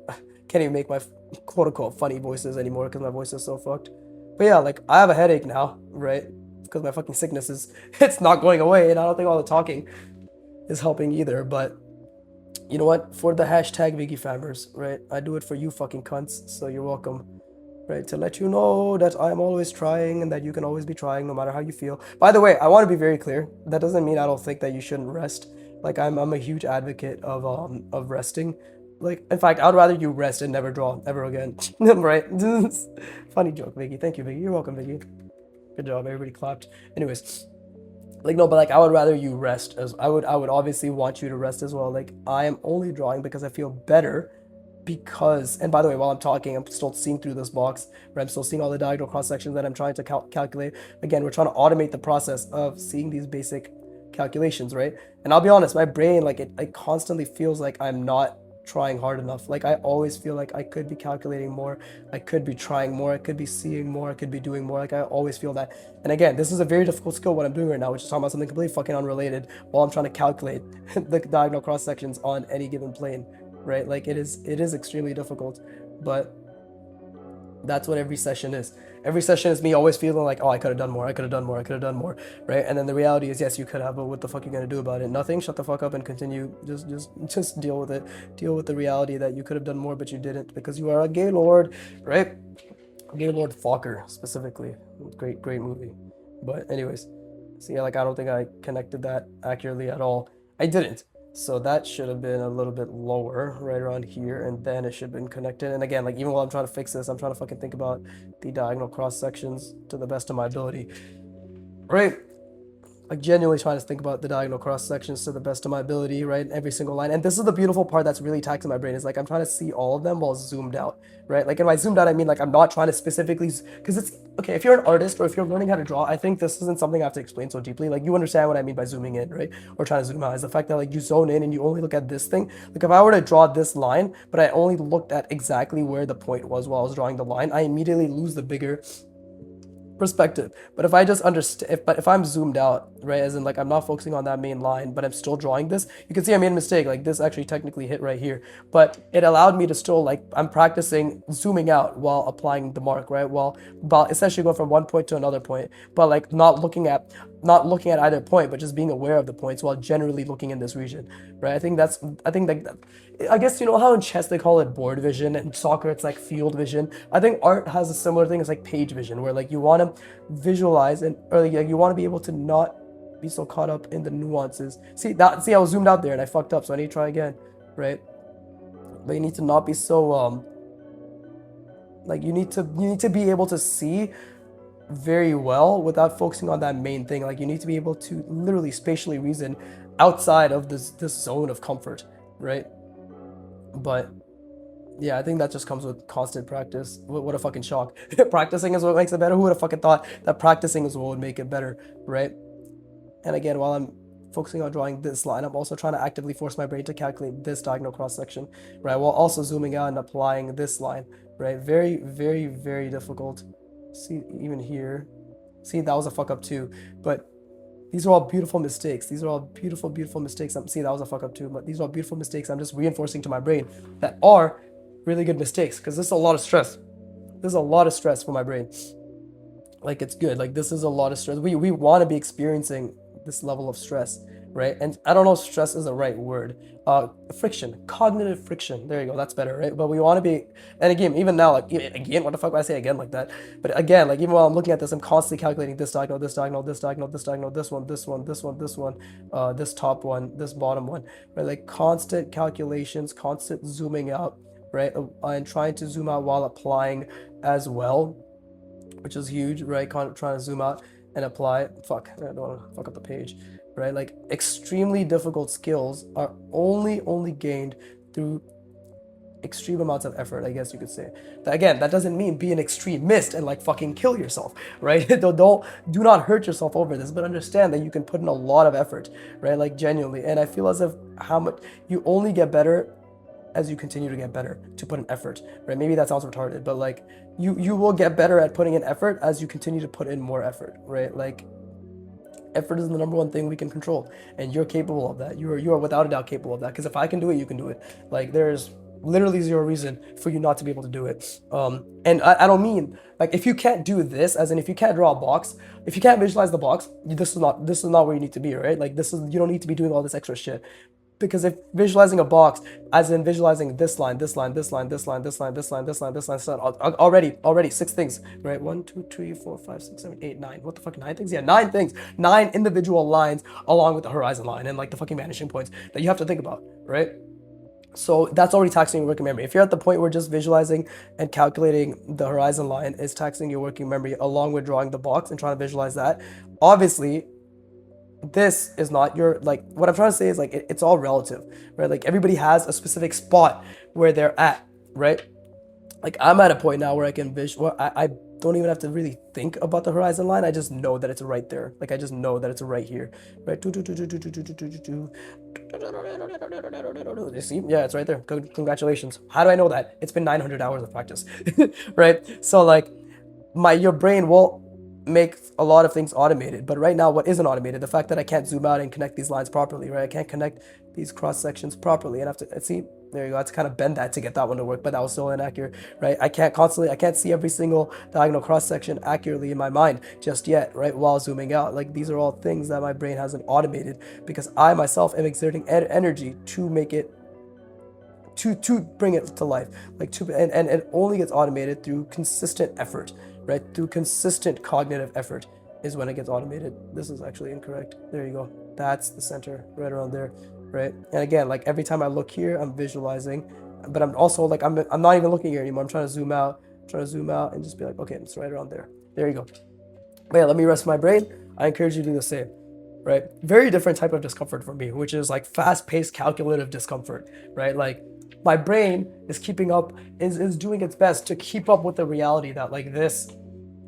[SPEAKER 1] can't even make my quote unquote funny voices anymore because my voice is so fucked. But yeah, like, I have a headache now, right? Because my fucking sickness is it's not going away, and I don't think all the talking is helping either. But you know what? For the hashtag Viggy Fammers, right? I do it for you fucking cunts, so you're welcome. Right, to let you know that I'm always trying and that you can always be trying no matter how you feel. By the way, I want to be very clear. That doesn't mean I don't think that you shouldn't rest. Like, I'm a huge advocate of resting. Like, in fact, I'd rather you rest and never draw ever again. Right? Funny joke, Vicky. Thank you, Vicky. You're welcome, Vicky. Good job. Everybody clapped. Anyways, like, no, but like, I would rather you rest, as I would obviously want you to rest as well. Like, I am only drawing because I feel better, because, and by the way, while I'm talking, I'm still seeing through this box, right? I'm still seeing all the diagonal cross sections that I'm trying to calculate. Again, we're trying to automate the process of seeing these basic calculations, right? And I'll be honest, my brain, like, it constantly feels like I'm not trying hard enough. Like, I always feel like I could be calculating more, I could be trying more, I could be seeing more, I could be doing more. Like, I always feel that. And again, this is a very difficult skill what I'm doing right now, which is talking about something completely fucking unrelated while I'm trying to calculate the diagonal cross sections on any given plane, right? Like, it is extremely difficult, but that's what every session is. Every session is me always feeling like, oh, I could have done more, I could have done more, I could have done more, right? And then the reality is, yes, you could have, but what the fuck are you gonna do about it? Nothing. Shut the fuck up and continue. Just deal with it. Deal with the reality that you could have done more, but you didn't because you are a gay lord, right? Gaylord Fokker specifically. Great movie. But anyways, so yeah, like, I don't think I connected that accurately at all. I didn't. So that should have been a little bit lower, right around here, and then it should have been connected. And again, like, even while I'm trying to fix this, I'm trying to fucking think about the diagonal cross sections to the best of my ability. Right? Like, genuinely trying to think about the diagonal cross sections to the best of my ability, right? Every single line. And this is the beautiful part that's really taxing my brain, is like, I'm trying to see all of them while zoomed out, right? Like, and by zoomed out, I mean, like, I'm not trying to specifically, because it's okay if you're an artist or if you're learning how to draw. I think this isn't something I have to explain so deeply. Like, you understand what I mean by zooming in, right? Or trying to zoom out, is the fact that, like, you zone in and you only look at this thing. Like, if I were to draw this line but I only looked at exactly where the point was while I was drawing the line, I immediately lose the bigger perspective. But if I just understand, if I'm zoomed out, right, as in, like, I'm not focusing on that main line, but I'm still drawing this, you can see I made a mistake. Like, this actually technically hit right here, but it allowed me to still, like, I'm practicing zooming out while applying the mark, right? While essentially going from one point to another point, but, like, not looking at either point, but just being aware of the points while generally looking in this region, right? I think that, I guess, you know how in chess they call it board vision, and soccer it's like field vision. I think art has a similar thing. It's like page vision, where, like, you want to visualize, and, or, like, you want to be able to not be so caught up in the nuances. See, I was zoomed out there and I fucked up, so I need to try again, right? But you need to not be so Like you need to be able to see very well without focusing on that main thing. Like you need to be able to literally spatially reason outside of this zone of comfort, right? But yeah, I think that just comes with constant practice. What a fucking shock. Practicing is what makes it better. Who would have fucking thought that practicing is what would make it better, right? And again, while I'm focusing on drawing this line, I'm also trying to actively force my brain to calculate this diagonal cross section, right? While also zooming out and applying this line, right? Very, very, very difficult. See, even here. See, that was a fuck up too. But these are all beautiful mistakes. These are all beautiful, beautiful mistakes. See, that was a fuck up too. But these are all beautiful mistakes I'm just reinforcing to my brain that are really good mistakes, because this is a lot of stress. This is a lot of stress for my brain. Like, it's good. Like, this is a lot of stress. We want to be experiencing this level of stress, right? And I don't know if stress is the right word. Friction, cognitive friction. There you go. That's better, right? But we want to be, and again, even now, like, again, what the fuck would I say again like that? But again, like, even while I'm looking at this, I'm constantly calculating this diagonal, this diagonal, this diagonal, this diagonal, this one, this one, this one, this one, this top one, this bottom one, right? Like, constant calculations, constant zooming out, right? And trying to zoom out while applying as well, which is huge, right? Trying to zoom out and apply. Fuck, I don't want to fuck up the page, right? Like, extremely difficult skills are only gained through extreme amounts of effort, I guess you could say. Again, that doesn't mean be an extremist and like fucking kill yourself, right? Do not hurt yourself over this, but understand that you can put in a lot of effort, right? Like, genuinely. And I feel as if how much you only get better as you continue to get better, to put in effort, right? Maybe that sounds retarded, but like you will get better at putting in effort as you continue to put in more effort, right? Like, effort is the number one thing we can control, and you're capable of that. You are without a doubt capable of that, because if I can do it, you can do it. Like, there's literally zero reason for you not to be able to do it. And I don't mean like, if you can't do this, as in if you can't draw a box, if you can't visualize the box, this is not where you need to be, right? Like, you don't need to be doing all this extra shit. Because if visualizing a box, as in visualizing this line, this line, this line, this line, this line, this line, this line, this line, this line, already 6 things, right? 1, 2, 3, 4, 5, 6, 7, 8, 9. What the fuck, 9 things? Yeah, 9 things. 9 individual lines along with the horizon line and like the fucking vanishing points that you have to think about, right? So that's already taxing your working memory. If you're at the point where just visualizing and calculating the horizon line is taxing your working memory along with drawing the box and trying to visualize that, obviously this is not your, like, what I'm trying to say is like it's all relative, right? Like, everybody has a specific spot where they're at, right? Like, I'm at a point now where I can I don't even have to really think about the horizon line. I just know that it's right there. Like, I just know that it's right here, right? You see? Yeah, it's right there. Congratulations. How do I know that? It's been 900 hours of practice, right? So like, your brain will make a lot of things automated, but right now, what isn't automated? The fact that I can't zoom out and connect these lines properly, right? I can't connect these cross sections properly, and I have to see. There you go. I have to kind of bend that to get that one to work, but that was still inaccurate, right? I can't see every single diagonal cross section accurately in my mind just yet, right? While zooming out, like, these are all things that my brain hasn't automated, because I myself am exerting energy to make it, to bring it to life, like, and it only gets automated through consistent effort, right? Through consistent cognitive effort is when it gets automated. This is actually incorrect. There you go. That's the center, right around there, right? And again, like, every time I look here, I'm visualizing, but I'm also like, I'm not even looking here anymore. I'm trying to zoom out, and just be like, okay, it's right around there. There you go. But yeah, let me rest my brain. I encourage you to do the same, right? Very different type of discomfort for me, which is like fast-paced calculative discomfort, right? Like, my brain is keeping up, is doing its best to keep up with the reality that, like, this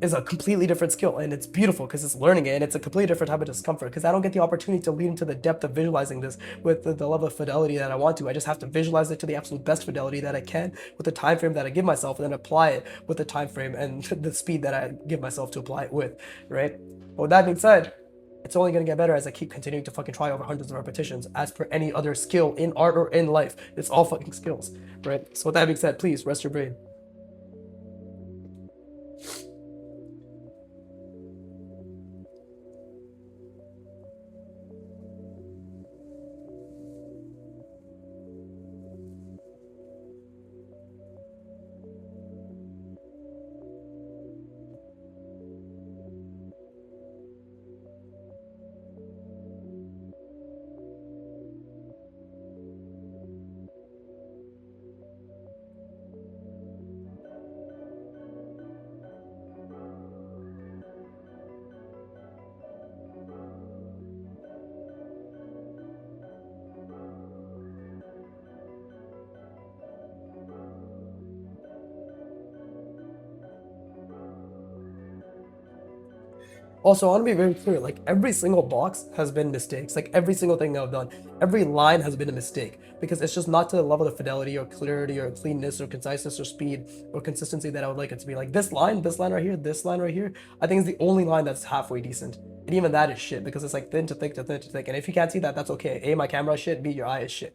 [SPEAKER 1] is a completely different skill, and it's beautiful because it's learning it, and it's a completely different type of discomfort because I don't get the opportunity to lead into the depth of visualizing this with the level of fidelity that I want to. I just have to visualize it to the absolute best fidelity that I can with the time frame that I give myself, and then apply it with the time frame and the speed that I give myself to apply it with, right? But with that being said, it's only going to get better as I keep continuing to fucking try over hundreds of repetitions, as per any other skill in art or in life. It's all fucking skills, right? So with that being said, please rest your brain. Also, I want to be very clear, like every single box has been mistakes. Like every single thing that I've done, every line has been a mistake because it's just not to the level of fidelity or clarity or cleanness or conciseness or speed or consistency that I would like it to be. Like this line right here, this line right here, I think is the only line that's halfway decent. And even that is shit because it's like thin to thick to thin to thick. And if you can't see that, that's okay. A, my camera is shit. B, your eye is shit.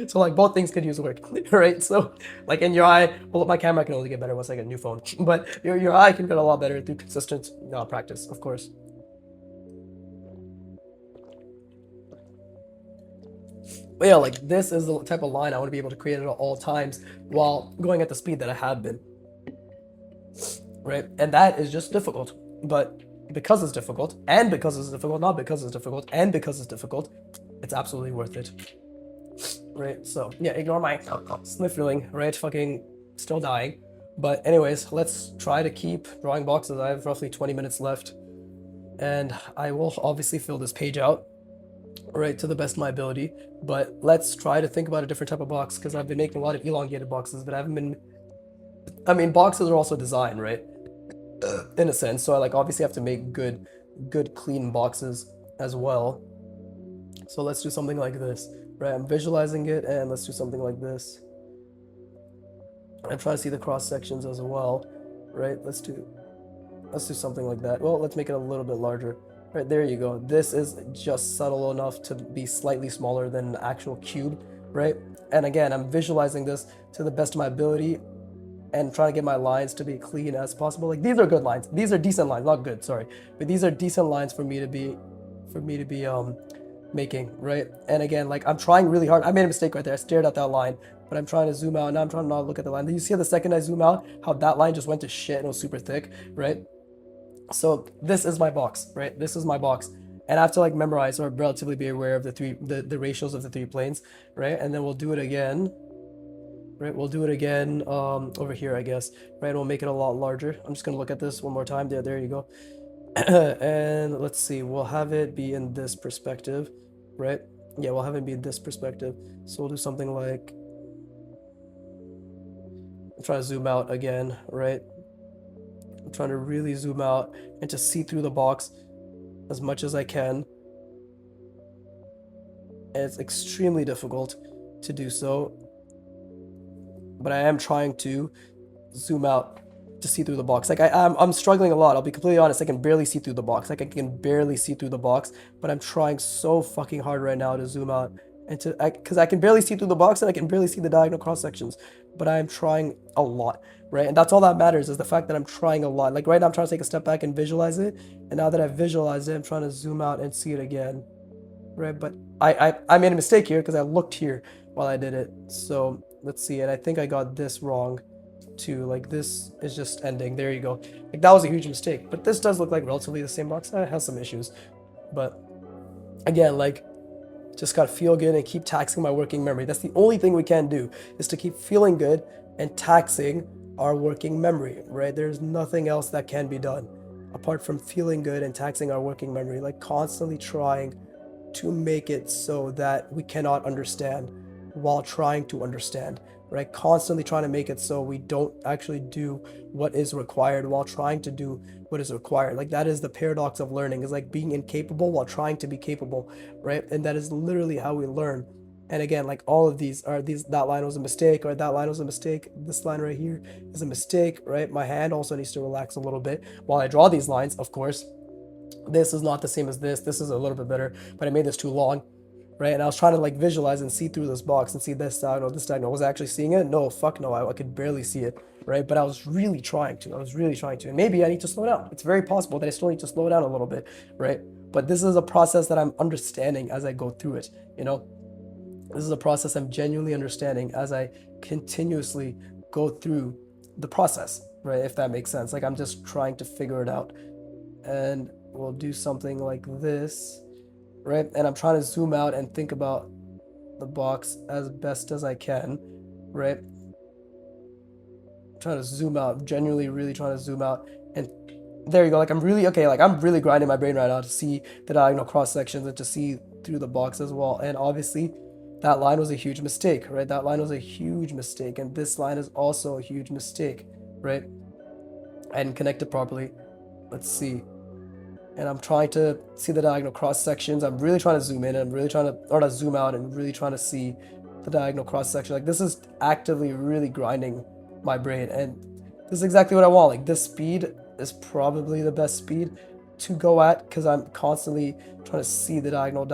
[SPEAKER 1] So like both things could use work, right? So like in your eye, well, my camera can only get better once I get a new phone, but your eye can get a lot better through consistent practice, of course. But yeah, like this is the type of line I want to be able to create at all times while going at the speed that I have been, right? And that is just difficult. But because it's difficult, and because it's difficult, not because it's difficult, and because it's difficult, it's absolutely worth it, right? So yeah, ignore my sniffling, right? Fucking still dying. But anyways, let's try to keep drawing boxes. I have roughly 20 minutes left, and I will obviously fill this page out, right, to the best of my ability. But let's try to think about a different type of box because I've been making a lot of elongated boxes, but I haven't been. I mean, boxes are also designed, right? In a sense, so I like obviously have to make good clean boxes as well. So let's do something like this, right? I'm visualizing it, and let's do something like this. I'm trying to see the cross sections as well, right? Let's do something like that. Well, let's make it a little bit larger. Right, there you go. This is just subtle enough to be slightly smaller than an actual cube, right? And again, I'm visualizing this to the best of my ability and trying to get my lines to be clean as possible. Like these are good lines. These are decent lines, not good, sorry. But these are decent lines for me to be making, right? And again, like I'm trying really hard. I made a mistake right there. I stared at that line, but I'm trying to zoom out. Now I'm trying to not look at the line. You see how the second I zoom out, how that line just went to shit and it was super thick, right? So this is my box, right? This is my box. And I have to like memorize or relatively be aware of the ratios of the three planes, right? And then we'll do it again, right? We'll do it again over here, I guess, right? We'll make it a lot larger. I'm just gonna look at this one more time. There you go. And let's see, we'll have it be in this perspective, right? Yeah, we'll have it be this perspective. So we'll do something like, I'm trying to zoom out again, right? I'm trying to really zoom out and to see through the box as much as I can. And it's extremely difficult to do so, but I am trying to zoom out to see through the box. Like I'm struggling a lot. I'll be completely honest. I can barely see through the box. Like I can barely see through the box, but I'm trying so fucking hard right now to zoom out and because I can barely see through the box and I can barely see the diagonal cross sections, but I'm trying a lot, right? And that's all that matters is the fact that I'm trying a lot. Like right now I'm trying to take a step back and visualize it, and now that I've visualized it, I'm trying to zoom out and see it again, right? But I made a mistake here because I looked here while I did it. So let's see, and I think I got this wrong too. Like this is just ending. There you go. Like that was a huge mistake, but this does look like relatively the same box. It has some issues, but again, like just gotta feel good and keep taxing my working memory. That's the only thing we can do, is to keep feeling good and taxing our working memory, right? There's nothing else that can be done apart from feeling good and taxing our working memory, like constantly trying to make it so that we cannot understand while trying to understand, right? Constantly trying to make it so we don't actually do what is required while trying to do what is required. Like that is the paradox of learning, is like being incapable while trying to be capable, right? And that is literally how we learn. And again, like all of these are that line was a mistake, or that line was a mistake. This line right here is a mistake, right? My hand also needs to relax a little bit while I draw these lines, of course. This is not the same as this. This is a little bit better, but I made this too long, right? And I was trying to like visualize and see through this box and see this diagonal, this diagonal. Was I actually seeing it? No, fuck no. I could barely see it, right? But I was really trying to. And maybe I need to slow down. It's very possible that I still need to slow down a little bit, right? But this is a process that I'm understanding as I go through it, you know? This is a process I'm genuinely understanding as I continuously go through the process, right? If that makes sense. Like I'm just trying to figure it out. And we'll do something like this, right? And I'm trying to zoom out and think about the box as best as I can, right? I'm trying to zoom out, genuinely really trying to zoom out. And there you go. Like I'm really, okay, like I'm really grinding my brain right now to see the diagonal cross sections and to see through the box as well. And obviously that line was a huge mistake, right? That line was a huge mistake. And this line is also a huge mistake, right? I didn't connect it properly. Let's see. and I'm trying to see the diagonal cross sections. I'm really trying to zoom in, and I'm really trying to, or not zoom out, and really trying to see the diagonal cross section. Like, this is actively really grinding my brain, and this is exactly what I want. Like, this speed is probably the best speed to go at, because I'm constantly trying to see the diagonal,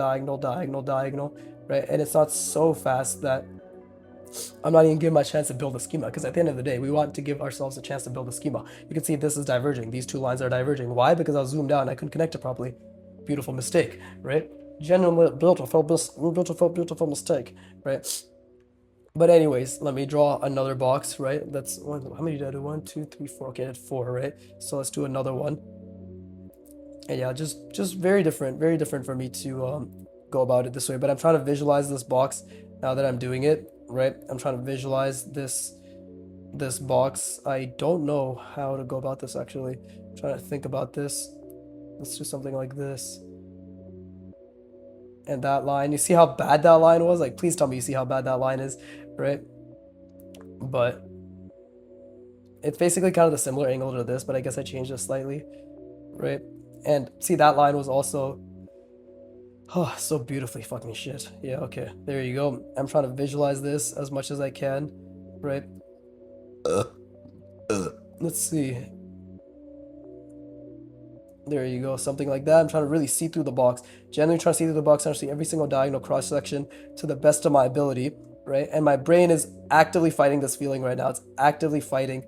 [SPEAKER 1] right? And it's not so fast that I'm not even giving my chance to build a schema, because at the end of the day, we want to give ourselves a chance to build a schema. You can see this is diverging. These two lines are diverging. Why? Because I was zoomed out and I couldn't connect it properly. Beautiful mistake, right? Genuinely beautiful mistake, right? But anyways, let me draw another box, right? That's one. How many did I do? 1, 2, 3, 4. Okay, I did 4, right? So let's do another one. And yeah, just very different for me to go about it this way. But I'm trying to visualize this box now that I'm doing it, right? I'm trying to visualize this box. I don't know how to go about this actually. I'm trying to think about this. Let's do something like this. And that line, you see how bad that line was? Like, please tell me you see how bad that line is, right? But it's basically kind of the similar angle to this, but I guess I changed it slightly, right? And see, that line was also, oh, so beautifully fucking shit. Yeah, okay, there you go. I'm trying to visualize this as much as I can, right? Let's see. There you go, something like that. I'm trying to really see through the box. Generally trying to see through the box and see every single diagonal cross section to the best of my ability, right? And my brain is actively fighting this feeling right now. It's actively fighting.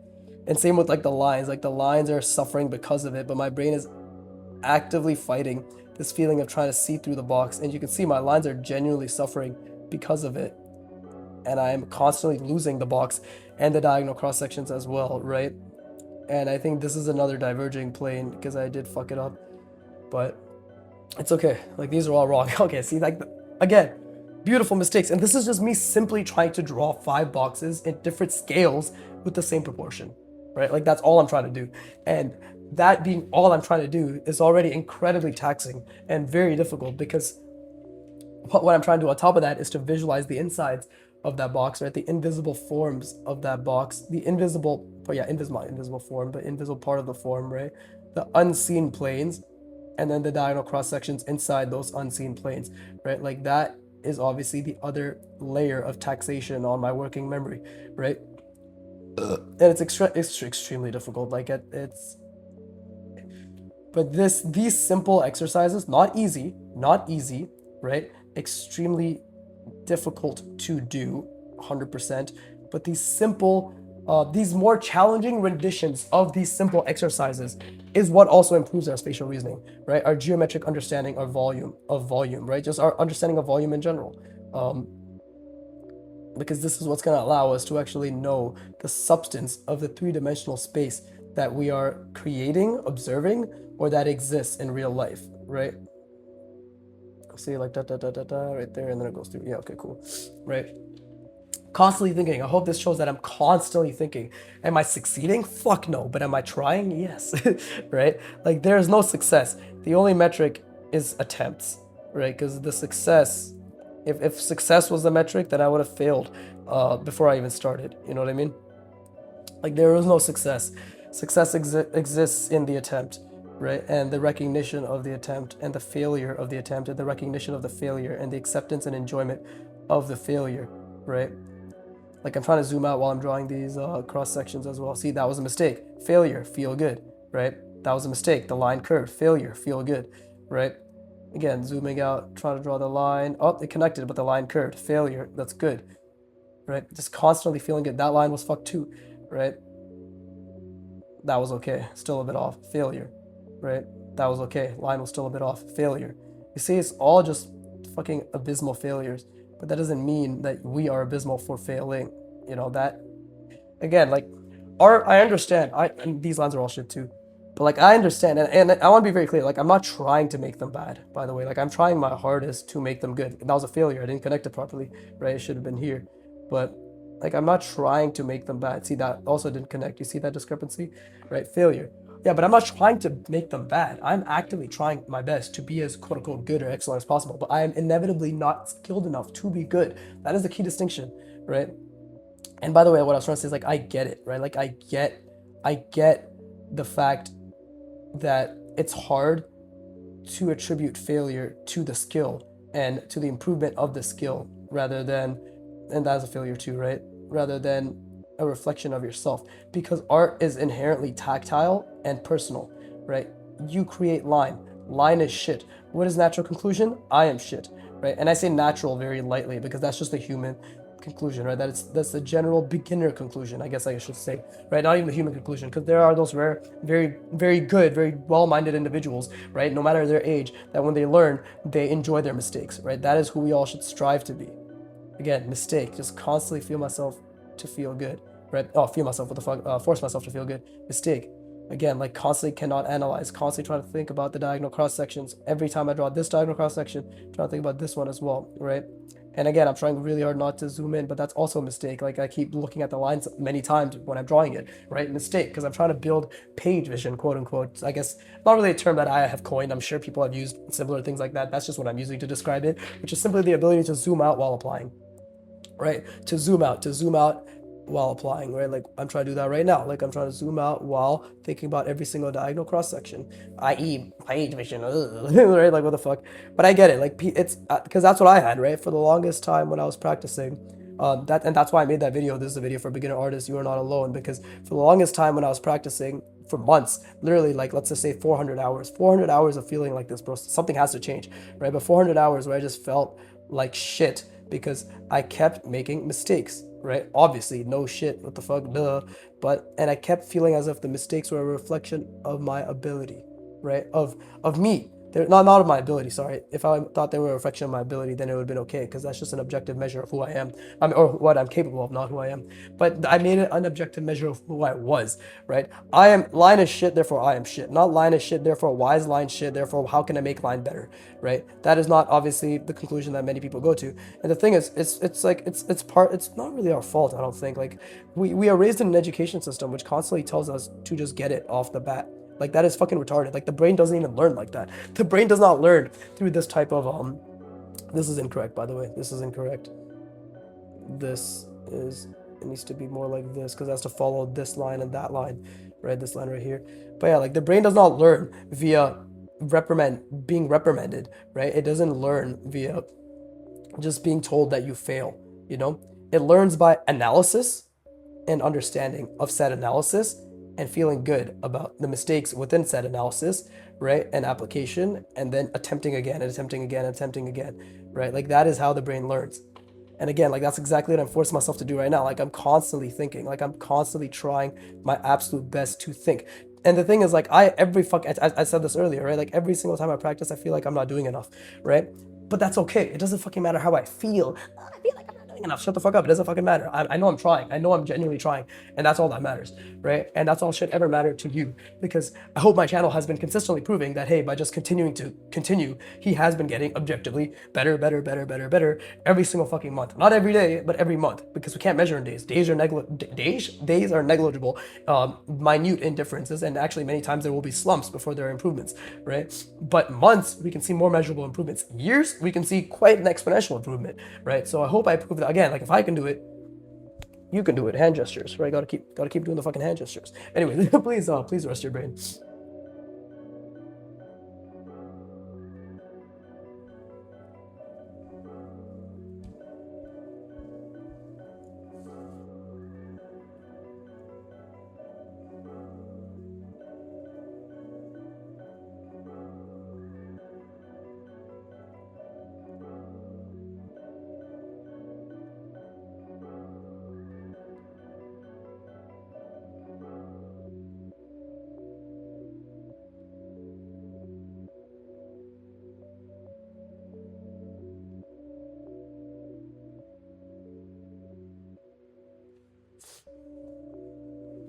[SPEAKER 1] And same with like the lines. Like the lines are suffering because of it, but my brain is actively fighting this feeling of trying to see through the box. And you can see my lines are genuinely suffering because of it. And I'm constantly losing the box and the diagonal cross sections as well, right? And I think this is another diverging plane because I did fuck it up, but it's okay. Like, these are all wrong. Okay, see, like, again, beautiful mistakes. And this is just me simply trying to draw 5 boxes in different scales with the same proportion, right? Like, that's all I'm trying to do. And that being all I'm trying to do is already incredibly taxing and very difficult, because what I'm trying to do on top of that is to visualize the insides of that box, right? The invisible forms of that box, the invisible, but yeah, invisible form, but invisible part of the form, right? The unseen planes, and then the diagonal cross sections inside those unseen planes, right? Like, that is obviously the other layer of taxation on my working memory, right? And it's extremely difficult. Like, it's, but these simple exercises, not easy, right? Extremely difficult to do, 100%. But these simple, these more challenging renditions of these simple exercises is what also improves our spatial reasoning, right? Our geometric understanding of volume, right? Just our understanding of volume in general. Because this is what's going to allow us to actually know the substance of the three-dimensional space that we are creating, observing, or that exists in real life, right? See, like da da da da da right there, and then it goes through. Yeah, okay, cool, right? Constantly thinking. I hope this shows that I'm constantly thinking. Am I succeeding? Fuck no. But am I trying? Yes. Right? Like, there is no success. The only metric is attempts, right? Because the success, if success was the metric, then I would have failed before I even started. You know what I mean? Like, there is no success. Success exists in the attempt, right? And the recognition of the attempt, and the failure of the attempt, and the recognition of the failure, and the acceptance and enjoyment of the failure, right? Like, I'm trying to zoom out while I'm drawing these cross sections as well. See, that was a mistake. Failure, feel good, right? That was a mistake. The line curved. Failure, feel good, right? Again, zooming out, trying to draw the line. Oh, it connected, but the line curved. Failure, that's good, right? Just constantly feeling good. That line was fucked too, right? That was okay. Still a bit off. Failure, right? That was okay. Line was still a bit off. Failure. You see, it's all just fucking abysmal failures. But that doesn't mean that we are abysmal for failing. You know, that, again, like, I understand. And these lines are all shit too. But, like, I understand. And I want to be very clear. Like, I'm not trying to make them bad, by the way. Like, I'm trying my hardest to make them good. And that was a failure. I didn't connect it properly, right? It should have been here. But, like, I'm not trying to make them bad. See, that also didn't connect. You see that discrepancy, right? Failure. Yeah, but I'm not trying to make them bad. I'm actively trying my best to be as quote unquote good or excellent as possible, but I am inevitably not skilled enough to be good. That is the key distinction, right? And by the way, what I was trying to say is, like, I get it, right? Like, I get the fact that it's hard to attribute failure to the skill and to the improvement of the skill rather than, and that's a failure too, right? Rather than a reflection of yourself, because art is inherently tactile and personal, right? You create line. Line is shit. What is natural conclusion? I am shit, right? And I say natural very lightly because that's just a human conclusion, right? That's the general beginner conclusion, I guess I should say, right? Not even the human conclusion, because there are those rare, very, very good, very well-minded individuals, right? No matter their age, that when they learn, they enjoy their mistakes, right? That is who we all should strive to be. Again, mistake, just constantly feel myself to feel good, right? Oh, feel myself, what the fuck, force myself to feel good. Mistake, again, like constantly cannot analyze, constantly trying to think about the diagonal cross sections. Every time I draw this diagonal cross section, trying to think about this one as well, right? And again, I'm trying really hard not to zoom in, but that's also a mistake. Like I keep looking at the lines many times when I'm drawing it, right? Mistake, because I'm trying to build page vision, quote unquote. I guess not really a term that I have coined. I'm sure people have used similar things like that. That's just what I'm using to describe it, which is simply the ability to zoom out while applying, right? To zoom out while applying, right? Like I'm trying to do that right now. Like I'm trying to zoom out while thinking about every single diagonal cross section, i.e. page vision, right? Like what the fuck? But I get it. Like it's because that's what I had, right? For the longest time when I was practicing, that's why I made that video. This is a video for beginner artists. You are not alone, because for the longest time when I was practicing for months, literally, like let's just say 400 hours of feeling like this, bro. Something has to change, right? But 400 hours where I just felt like shit because I kept making mistakes, right? Obviously, no shit, what the fuck, duh. And I kept feeling as if the mistakes were a reflection of my ability, right? Of me. They're not of my ability, sorry. If I thought they were a reflection of my ability, then it would have been okay, because that's just an objective measure of who I am, or what I'm capable of, not who I am. But I made it an objective measure of who I was, right? I am line is shit, therefore I am shit. Not line is shit, therefore why is line shit, therefore how can I make line better, right? That is not obviously the conclusion that many people go to. And the thing is, it's not really our fault, I don't think. Like we are raised in an education system which constantly tells us to just get it off the bat. Like that is fucking retarded. Like the brain doesn't even learn like that. The brain does not learn through this type of this is incorrect, by the way. This is incorrect. It needs to be more like this, because it has to follow this line and that line, right? This line right here. But yeah, like the brain does not learn via being reprimanded, right? It doesn't learn via just being told that you fail, you know? It learns by analysis and understanding of said analysis and feeling good about the mistakes within said analysis, right? And application, and then attempting again and attempting again and attempting again, right? Like that is how the brain learns. And again, like that's exactly what I'm forcing myself to do right now. Like I'm constantly thinking, like I'm constantly trying my absolute best to think. And the thing is, like I said this earlier, right? Like every single time I practice, I feel like I'm not doing enough, right? But that's okay. It doesn't fucking matter how I feel. I feel like I'm not doing enough. Shut the fuck up. It doesn't fucking matter. I know I'm trying. I know I'm genuinely trying. And that's all that matters, right? And that's all should ever matter to you. Because I hope my channel has been consistently proving that, hey, by just continuing to continue, he has been getting objectively better every single fucking month. Not every day, but every month. Because we can't measure in days. Days are negligible, minute indifferences. And actually many times there will be slumps before there are improvements, right? But months, we can see more measurable improvements. Years, we can see quite an exponential improvement, right? So I hope I prove that again. Like if I can do it, you can do it. Hand gestures, right? Gotta keep doing the fucking hand gestures. Anyway, please rest your brain.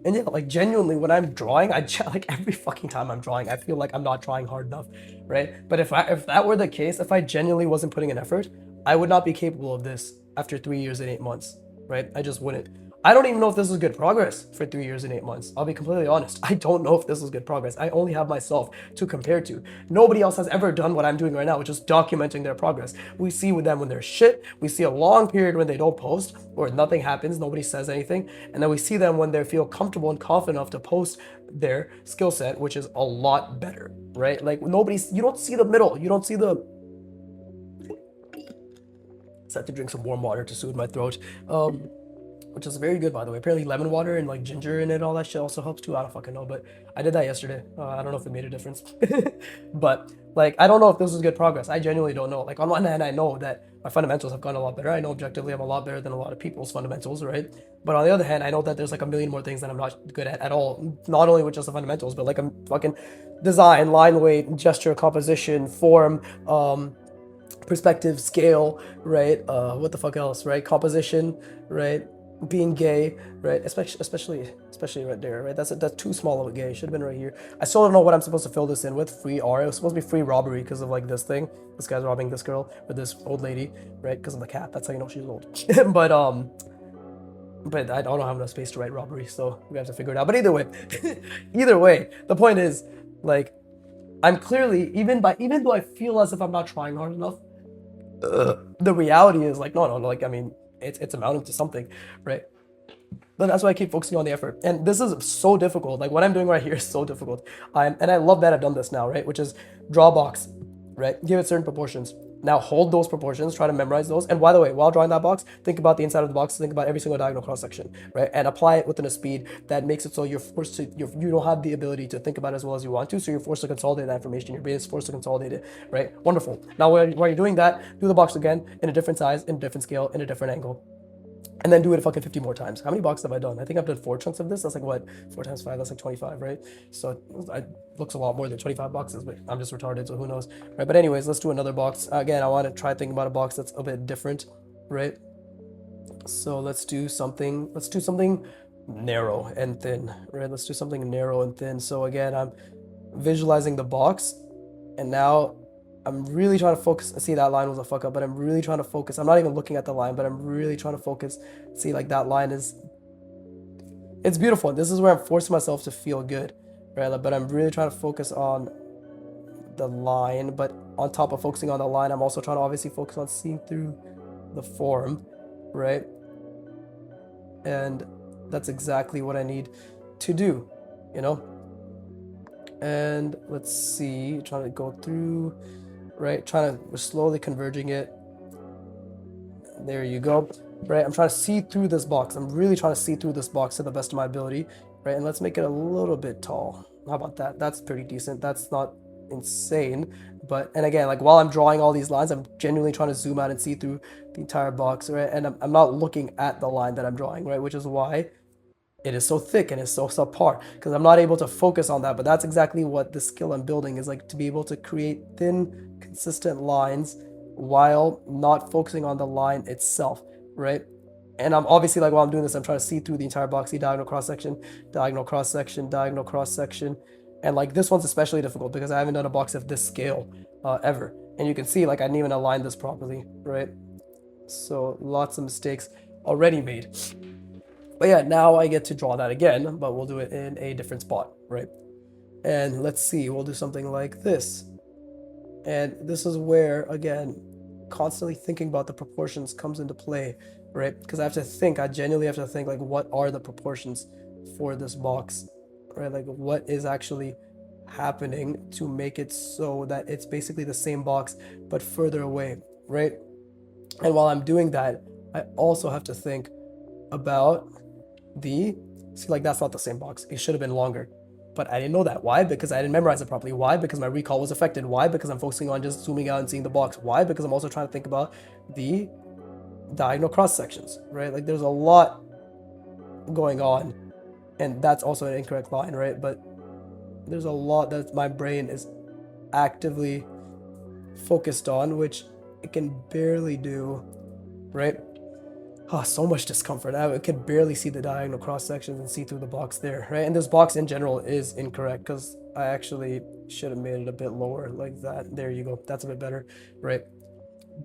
[SPEAKER 1] And yeah, like genuinely, when I'm drawing, like every fucking time I'm drawing, I feel like I'm not trying hard enough, right? But if that were the case, if I genuinely wasn't putting in effort, I would not be capable of this after 3 years and 8 months, right? I just wouldn't. I don't even know if this is good progress for 3 years and 8 months. I'll be completely honest. I don't know if this is good progress. I only have myself to compare to. Nobody else has ever done what I'm doing right now, which is documenting their progress. We see with them when they're shit. We see a long period when they don't post or nothing happens, nobody says anything. And then we see them when they feel comfortable and confident enough to post their skill set, which is a lot better, right? Like you don't see the middle. You don't see the. I had to drink some warm water to soothe my throat. Which is very good, by the way. Apparently lemon water and like ginger in it, all that shit also helps too. I don't fucking know, but I did that yesterday. I don't know if it made a difference. But like, I don't know if this is good progress. I genuinely don't know. Like, on one hand, I know that my fundamentals have gotten a lot better. I know objectively I'm a lot better than a lot of people's fundamentals, right? But on the other hand, I know that there's like a million more things that I'm not good at all. Not only with just the fundamentals, but like a fucking design, line weight, gesture, composition, form, perspective, scale, right? What the fuck else, right? Composition, right? Being gay, right? Especially right there, right? That's too small of a gay. Should have been right here. I still don't know what I'm supposed to fill this in with. Free R. It was supposed to be free robbery because of like this thing. This guy's robbing this girl or this old lady, right? Because of the cat. That's how you know she's old. But I don't have enough space to write robbery, so we have to figure it out. But either way, either way, the point is, like, I'm clearly even though I feel as if I'm not trying hard enough, the reality is like no, like I mean it's amounting to something, right? But that's why I keep focusing on the effort. And this is so difficult. Like what I'm doing right here is so difficult. And I love that I've done this now, right? Which is draw a box, right? Give it certain proportions. Now hold those proportions, try to memorize those. And by the way, while drawing that box, think about the inside of the box, think about every single diagonal cross section, right? And apply it within a speed that makes it so you're forced to, you don't have the ability to think about it as well as you want to. So you're forced to consolidate that information. Your brain is forced to consolidate it, right? Wonderful. Now while you're doing that, do the box again in a different size, in a different scale, in a different angle. And then do it fucking 50 more times. How many boxes have I done? I think I've done 4 chunks of this. That's like what? 4 times 5, that's like 25, right? So it looks a lot more than 25 boxes, but I'm just retarded, so who knows, right? But anyways, let's do another box. Again, I want to try thinking about a box that's a bit different, right? So let's do something narrow and thin, right? Let's do something narrow and thin. So again, I'm visualizing the box, and now I'm really trying to focus. See, that line was a fuck up, but I'm really trying to focus. I'm not even looking at the line, but I'm really trying to focus. See, like that line is, it's beautiful. This is where I'm forcing myself to feel good, right? But I'm really trying to focus on the line. But on top of focusing on the line, I'm also trying to obviously focus on seeing through the form, right? And that's exactly what I need to do, you know? And let's see, trying to go through, right? We're slowly converging it. There you go, right? I'm trying to see through this box. I'm really trying to see through this box to the best of my ability, right? And let's make it a little bit tall. How about that? That's pretty decent. That's not insane. But, and again, like while I'm drawing all these lines, I'm genuinely trying to zoom out and see through the entire box, right? And I'm not looking at the line that I'm drawing, right? Which is why it is so thick and it's so subpar, because I'm not able to focus on that. But that's exactly what the skill I'm building is, like to be able to create thin, consistent lines while not focusing on the line itself, right? And I'm obviously, like while I'm doing this, I'm trying to see through the entire box, see diagonal cross section, diagonal cross section, diagonal cross section. And like this one's especially difficult because I haven't done a box of this scale ever. And you can see like I didn't even align this properly, right? So lots of mistakes already made. But yeah, now I get to draw that again, but we'll do it in a different spot, right? And let's see, we'll do something like this. And this is where, again, constantly thinking about the proportions comes into play, right? Because I genuinely have to think, like, what are the proportions for this box, right? Like, what is actually happening to make it so that it's basically the same box, but further away, right? And while I'm doing that, I also have to think about see, like that's not the same box. It should have been longer. But I didn't know that. Why? Because I didn't memorize it properly. Why? Because my recall was affected. Why? Because I'm focusing on just zooming out and seeing the box. Why? Because I'm also trying to think about the diagonal cross sections, right? Like there's a lot going on, and that's also an incorrect line, right? But there's a lot that my brain is actively focused on, which it can barely do, right? Oh, so much discomfort. I could barely see the diagonal cross sections and see through the box there, right? And this box in general is incorrect because I actually should have made it a bit lower like that. There you go. That's a bit better, right?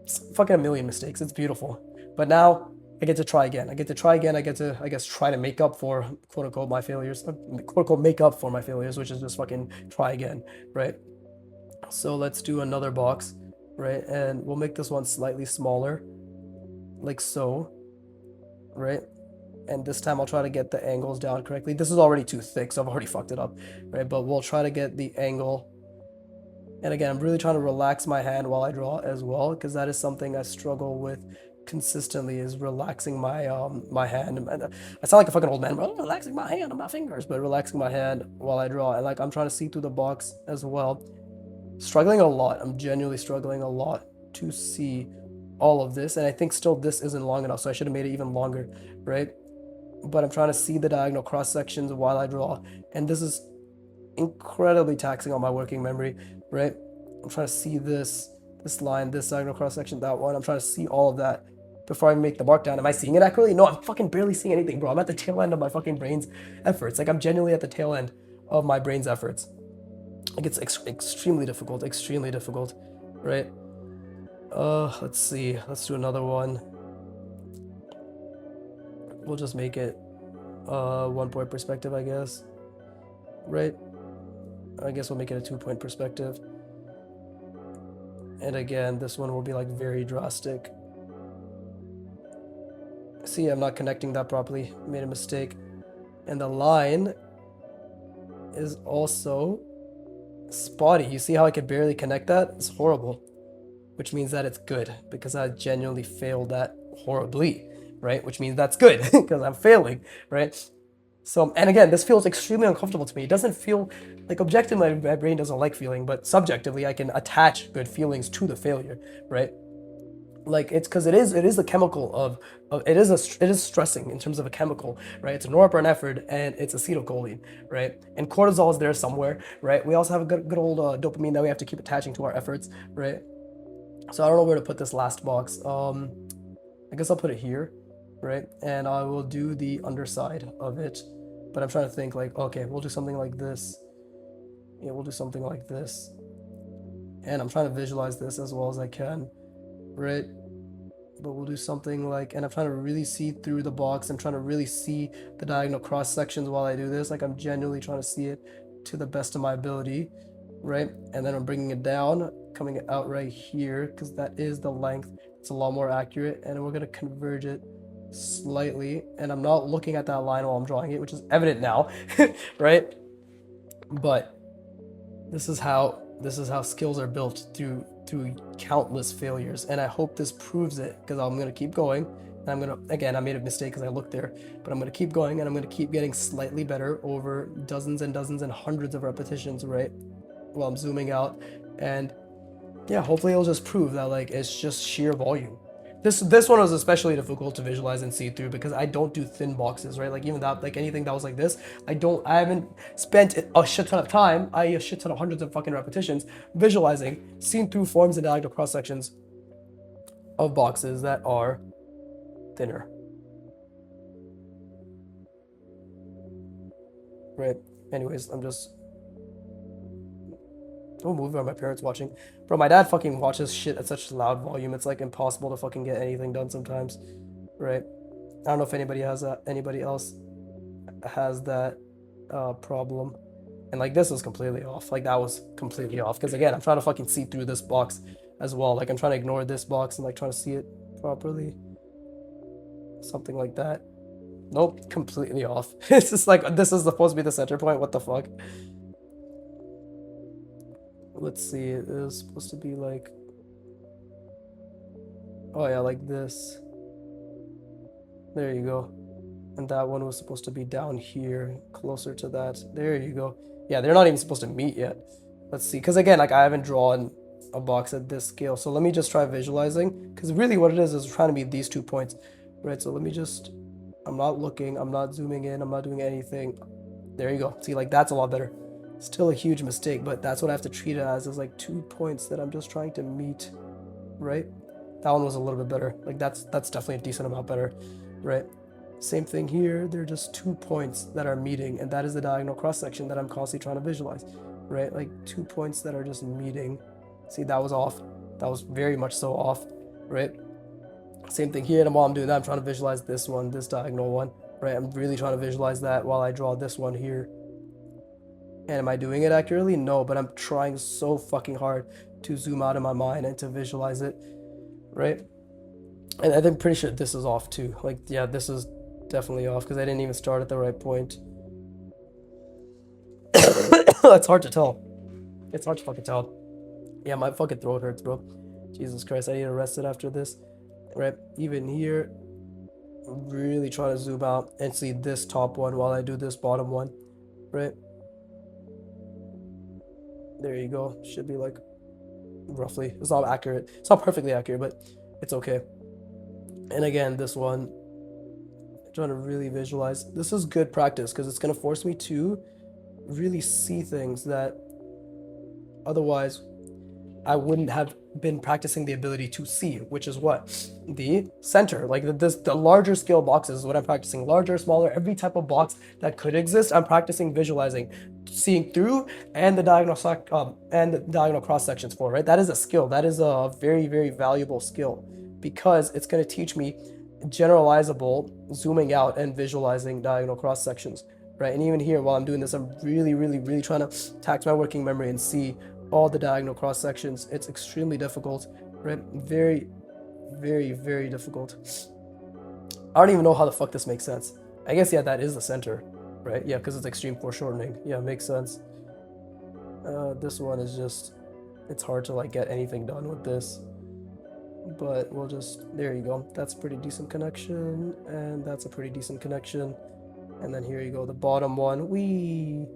[SPEAKER 1] It's fucking a million mistakes. It's beautiful. But now I get to try again. I get to try again. I get to, I guess, try to make up for quote unquote my failures, quote unquote make up for my failures, which is just fucking try again, right? So let's do another box, right? And we'll make this one slightly smaller, like so, right? And this time I'll try to get the angles down correctly. This is already too thick, so I've already fucked it up, right? But we'll try to get the angle. And again, I'm really trying to relax my hand while I draw as well, because that is something I struggle with consistently, is relaxing my my hand. And I sound like a fucking old man, bro. Relaxing my hand and my fingers, but relaxing my hand while I draw. And like I'm trying to see through the box as well. Struggling a lot. I'm genuinely struggling a lot to see all of this. And I think still this isn't long enough, so I should have made it even longer, right? But I'm trying to see the diagonal cross sections while I draw. And this is incredibly taxing on my working memory, right? I'm trying to see this line, this diagonal cross section, that one. I'm trying to see all of that before I make the mark down. Am I seeing it accurately? No, I'm fucking barely seeing anything, bro. I'm at the tail end of my fucking brain's efforts. Like I'm genuinely at the tail end of my brain's efforts. Like it's extremely difficult, right? Let's see. Let's do another one. We'll just make it 1 point perspective, I guess. Right? I guess we'll make it a 2 point perspective. And again, this one will be like very drastic. See, I'm not connecting that properly. Made a mistake. And the line is also spotty. You see how I could barely connect that? It's horrible. Which means that it's good, because I genuinely failed that horribly, right? Which means that's good, because I'm failing, right? So, and again, this feels extremely uncomfortable to me. It doesn't feel like objectively my brain doesn't like feeling, but subjectively I can attach good feelings to the failure, right? Like it's because it is a chemical of it is stressing in terms of a chemical, right? It's a norepinephrine and it's acetylcholine, right? And cortisol is there somewhere, right? We also have a good old dopamine that we have to keep attaching to our efforts, right? So I don't know where to put this last box. I guess I'll put it here, right? And I will do the underside of it. But I'm trying to think like, okay, we'll do something like this. Yeah, we'll do something like this. And I'm trying to visualize this as well as I can, right? But we'll do something like, and I'm trying to really see through the box. I'm trying to really see the diagonal cross sections while I do this. Like I'm genuinely trying to see it to the best of my ability, right? And then I'm bringing it down, coming out right here, because that is the length. It's a lot more accurate. And we're going to converge it slightly. And I'm not looking at that line while I'm drawing it, which is evident now, right? But this is how skills are built through countless failures, and I hope this proves it, because I'm gonna keep going, and I'm gonna, again, I made a mistake because I looked there, but I'm gonna keep going, and I'm gonna keep getting slightly better over dozens and dozens and hundreds of repetitions, right? While I'm zooming out, and yeah, hopefully it'll just prove that like it's just sheer volume. This one was especially difficult to visualize and see through, because I don't do thin boxes, right? Like even that, like anything that was like this, I haven't spent a shit ton of time, a shit ton of hundreds of fucking repetitions visualizing, seeing through forms and diagonal cross sections of boxes that are thinner, right? Anyways, I'm just, don't move, are my parents watching? Bro, my dad fucking watches shit at such loud volume. It's like impossible to fucking get anything done sometimes, right? I don't know if anybody has that. Anybody else has that problem? And like this was completely off. Like that was completely off. Because again, I'm trying to fucking see through this box as well. Like I'm trying to ignore this box and like trying to see it properly. Something like that. Nope, completely off. It's just like this is supposed to be the center point. What the fuck? Let's see, it is supposed to be like, oh yeah, like this. There you go. And that one was supposed to be down here, closer to that. There you go. Yeah, they're not even supposed to meet yet. Let's see, because again, like I haven't drawn a box at this scale. So let me just try visualizing, because really what it is trying to meet these 2 points, right? So let me just, I'm not looking, I'm not zooming in, I'm not doing anything. There you go. See, like that's a lot better. Still a huge mistake, but that's what I have to treat it as like 2 points that I'm just trying to meet, right? That one was a little bit better. Like that's definitely a decent amount better, right? Same thing here. They're just 2 points that are meeting, and that is the diagonal cross section that I'm constantly trying to visualize, right? Like 2 points that are just meeting. See, that was off. That was very much so off, right? Same thing here, and while I'm doing that, I'm trying to visualize this one, this diagonal one, right? I'm really trying to visualize that while I draw this one here. And am I doing it accurately? No, but I'm trying so fucking hard to zoom out in my mind and to visualize it, right? And I think pretty sure this is off too. Like, yeah, this is definitely off because I didn't even start at the right point. It's hard to tell. It's hard to fucking tell. Yeah, my fucking throat hurts, bro. Jesus Christ, I need to rest it after this. Right? Even here, really trying to zoom out and see this top one while I do this bottom one. Right? There you go. Should be like roughly. It's not accurate. It's not perfectly accurate, but it's okay. And again, this one, trying to really visualize. This is good practice because it's going to force me to really see things that otherwise I wouldn't have been practicing the ability to see, which is what? The center. Like the larger scale boxes is what I'm practicing. Larger, smaller, every type of box that could exist, I'm practicing visualizing, seeing through, and the diagonal cross sections for, right? That is a skill. That is a very, very valuable skill because it's going to teach me generalizable zooming out and visualizing diagonal cross sections, right? And even here, while I'm doing this, I'm really, really, really trying to tax my working memory and see all the diagonal cross sections. It's extremely difficult, right? Very, very, very difficult. I don't even know how the fuck this makes sense. I guess, yeah, that is the center, right? Yeah, because it's extreme foreshortening. Yeah, makes sense. This one is just, it's hard to like get anything done with this. But we'll just, there you go. That's a pretty decent connection, and that's a pretty decent connection. And then here you go, the bottom one, wee,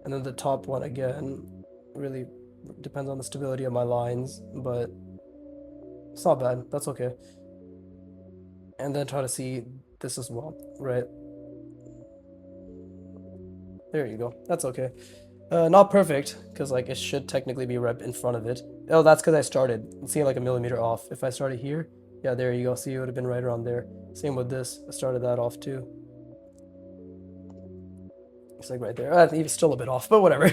[SPEAKER 1] and then the top one again. Really depends on the stability of my lines, but it's not bad. That's okay. And then try to see this as well, right? There you go. That's okay. Not perfect, because like it should technically be right in front of it. Oh, that's because I started. See, like a millimeter off. If I started here, yeah, there you go. See, it would have been right around there. Same with this. I started that off too. It's like right there. It's still a bit off, but whatever.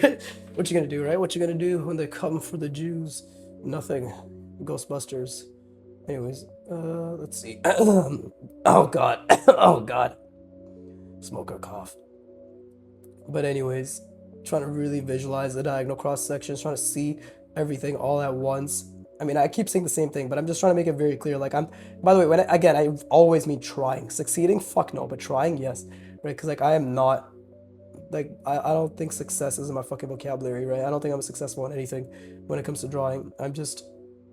[SPEAKER 1] What you gonna do, right? What you gonna do when they come for the Jews? Nothing. Ghostbusters. Anyways, let's see. Oh god. Oh god. Smoker cough. But anyways, trying to really visualize the diagonal cross sections, trying to see everything all at once. I mean, I keep saying the same thing, but I'm just trying to make it very clear. Like by the way, again, I always mean trying. Succeeding, fuck no, but trying, yes, right? Because like I am not, like I don't think success is in my fucking vocabulary, right? I don't think I'm successful in anything when it comes to drawing. I'm just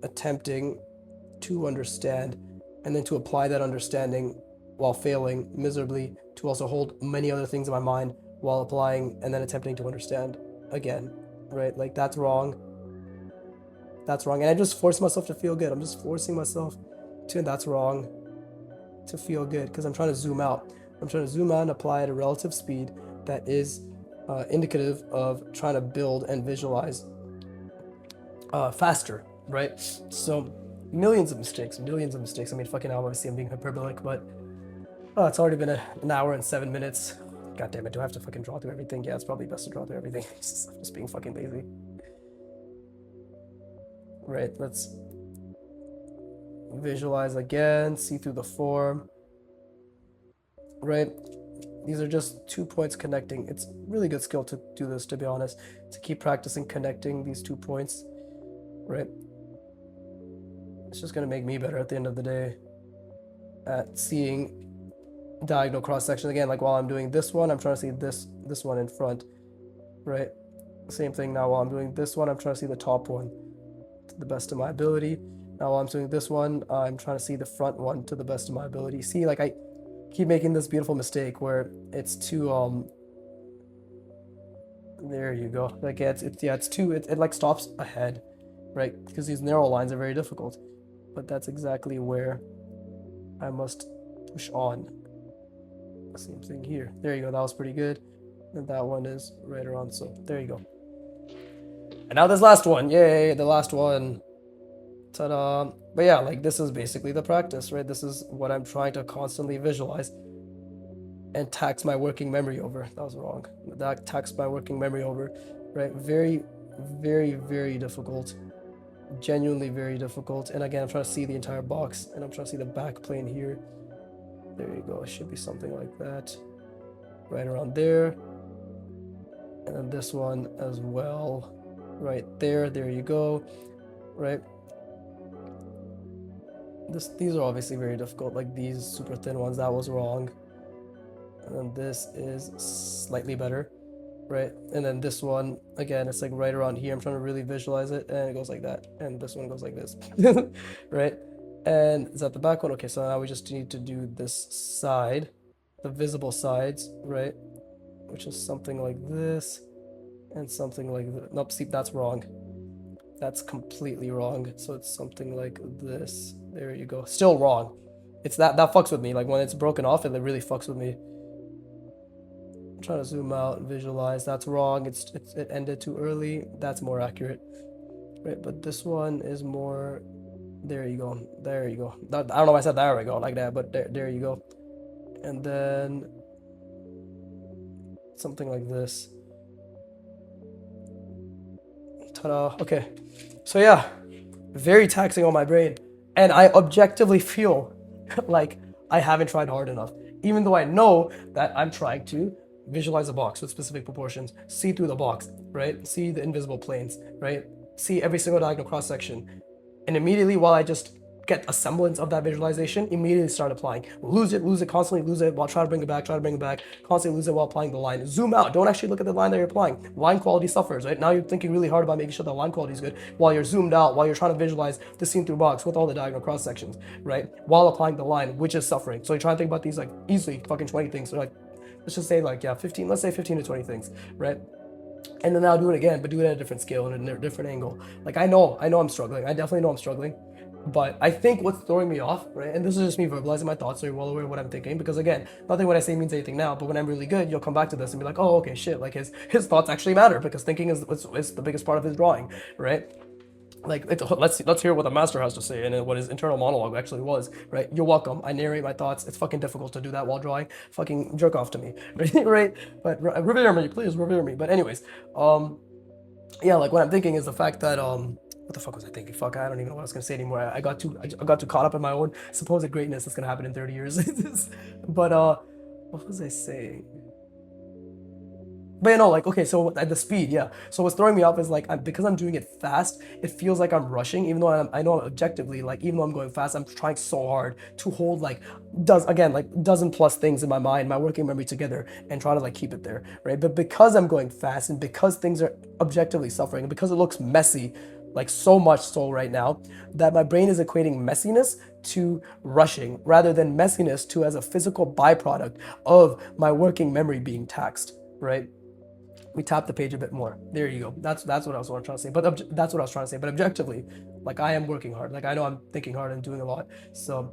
[SPEAKER 1] attempting to understand and then to apply that understanding while failing miserably to also hold many other things in my mind while applying and then attempting to understand again, right? Like that's wrong. That's wrong. And I just force myself to feel good. I'm just forcing myself to, and that's wrong, to feel good because I'm trying to zoom out. I'm trying to zoom out and apply at a relative speed that is indicative of trying to build and visualize faster, right? So millions of mistakes. I mean, fucking hell, obviously I'm being hyperbolic, but it's already been an hour and 7 minutes. God damn it, do I have to fucking draw through everything? Yeah, it's probably best to draw through everything. Just being fucking lazy. Right, let's visualize again, see through the form. Right, these are just 2 points connecting. It's really good skill to do this, to be honest, to keep practicing connecting these 2 points, right? It's just gonna make me better at the end of the day at seeing diagonal cross section. Again, like while I'm doing this one, I'm trying to see this one in front, right? Same thing now while I'm doing this one, I'm trying to see the top one to the best of my ability. Now while I'm doing this one, I'm trying to see the front one to the best of my ability. See, like I keep making this beautiful mistake where it's too there you go. Like it's too, it like stops ahead, right? Because these narrow lines are very difficult. But that's exactly where I must push on. Same thing here. There you go. That was pretty good. And that one is right around. So there you go. And now this last one. Yay, the last one. Ta-da. But yeah, like this is basically the practice, right? This is what I'm trying to constantly visualize and tax my working memory over. That was wrong. That taxed my working memory over, right? Very, very, very difficult. Genuinely very difficult. And again, I'm trying to see the entire box, and I'm trying to see the back plane here. There you go. It should be something like that. Right around there. And then this one as well. Right there. There you go. Right. These are obviously very difficult. Like these super thin ones. That was wrong. And then this is slightly better. Right. And then this one, again, it's like right around here. I'm trying to really visualize it. And it goes like that. And this one goes like this. Right. And is that the back one? Okay, so now we just need to do this side, the visible sides, right? Which is something like this and something like this. Nope, see, that's wrong. That's completely wrong. So it's something like this. There you go. Still wrong. It's that fucks with me. Like when it's broken off, it really fucks with me. I'm trying to zoom out and visualize. That's wrong. It ended too early. That's more accurate. Right, but this one is more. There you go. There you go. I don't know why I said there we go like that, but there you go. And then something like this. Ta-da. Okay. So yeah, very taxing on my brain. And I objectively feel like I haven't tried hard enough. Even though I know that I'm trying to visualize a box with specific proportions, see through the box, right? See the invisible planes, right? See every single diagonal cross section. And immediately, while I just get a semblance of that visualization, immediately start applying. Lose it, constantly lose it, while trying to bring it back, constantly lose it while applying the line. Zoom out. Don't actually look at the line that you're applying. Line quality suffers, right? Now you're thinking really hard about making sure the line quality is good while you're zoomed out, while you're trying to visualize the scene through box with all the diagonal cross sections, right? While applying the line, which is suffering. So you're trying to think about these like easily fucking 20 things. So like, let's just say like, yeah, 15, let's say 15 to 20 things, right? And then I'll do it again, but do it at a different scale and a different angle. Like I know I'm struggling. I definitely know I'm struggling. But I think what's throwing me off, right, and this is just me verbalizing my thoughts, so you're well aware of what I'm thinking, because again, nothing what I say means anything now, but when I'm really good, you'll come back to this and be like, oh, okay, shit, like his thoughts actually matter, because thinking is the biggest part of his drawing, right? Like, let's hear what the master has to say and what his internal monologue actually was, right? You're welcome. I narrate my thoughts. It's fucking difficult to do that while drawing. Fucking jerk off to me, right? But revere me, please, revere me. But anyways, yeah, like what I'm thinking is the fact that what the fuck was I thinking? Fuck, I don't even know what I was gonna say anymore. I got too caught up in my own supposed greatness that's gonna happen in 30 years. But what was I saying? But you know, like, okay, so at the speed, yeah. So what's throwing me off is like, because I'm doing it fast, it feels like I'm rushing, even though I know objectively, like, even though I'm going fast, I'm trying so hard to hold like, dozen plus things in my mind, my working memory together, and try to like keep it there, right? But because I'm going fast and because things are objectively suffering, and because it looks messy, like so much so right now, that my brain is equating messiness to rushing rather than messiness to as a physical byproduct of my working memory being taxed, right? We tap the page a bit more. There you go. That's what I was trying to say. But that's what I was trying to say. But objectively, like I am working hard. Like I know I'm thinking hard and doing a lot. So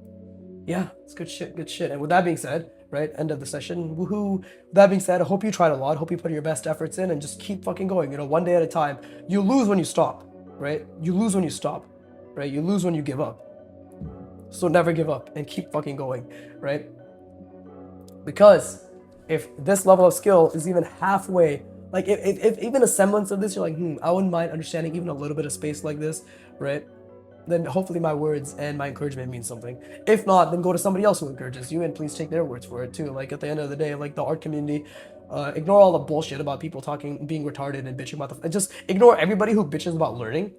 [SPEAKER 1] yeah, it's good shit. Good shit. And with that being said, right, end of the session. Woohoo. With that being said, I hope you tried a lot. Hope you put your best efforts in and just keep fucking going. You know, one day at a time. You lose when you stop, right? You lose when you stop, right? You lose when you give up. So never give up and keep fucking going, right? Because if this level of skill is even halfway, like if even a semblance of this, you're like, I wouldn't mind understanding even a little bit of space like this, right? Then hopefully my words and my encouragement means something. If not, then go to somebody else who encourages you and please take their words for it too. Like at the end of the day, like the art community, ignore all the bullshit about people being retarded and bitching about just ignore everybody who bitches about learning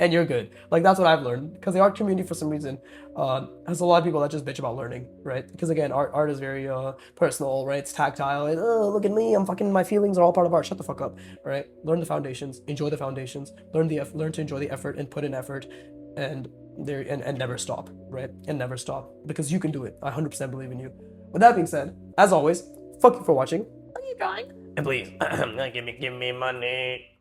[SPEAKER 1] and you're good. Like that's what I've learned, because the art community for some reason has a lot of people that just bitch about learning, right? Because again, art is very personal, right? It's tactile, and oh, look at me, my feelings are all part of art. Shut the fuck up, right? Learn the foundations, enjoy the foundations, learn to enjoy the effort and put in effort, and never stop, right? And never stop, because you can do it. I 100% believe in you. With that being said, as always, fuck you for watching. And please, give me money.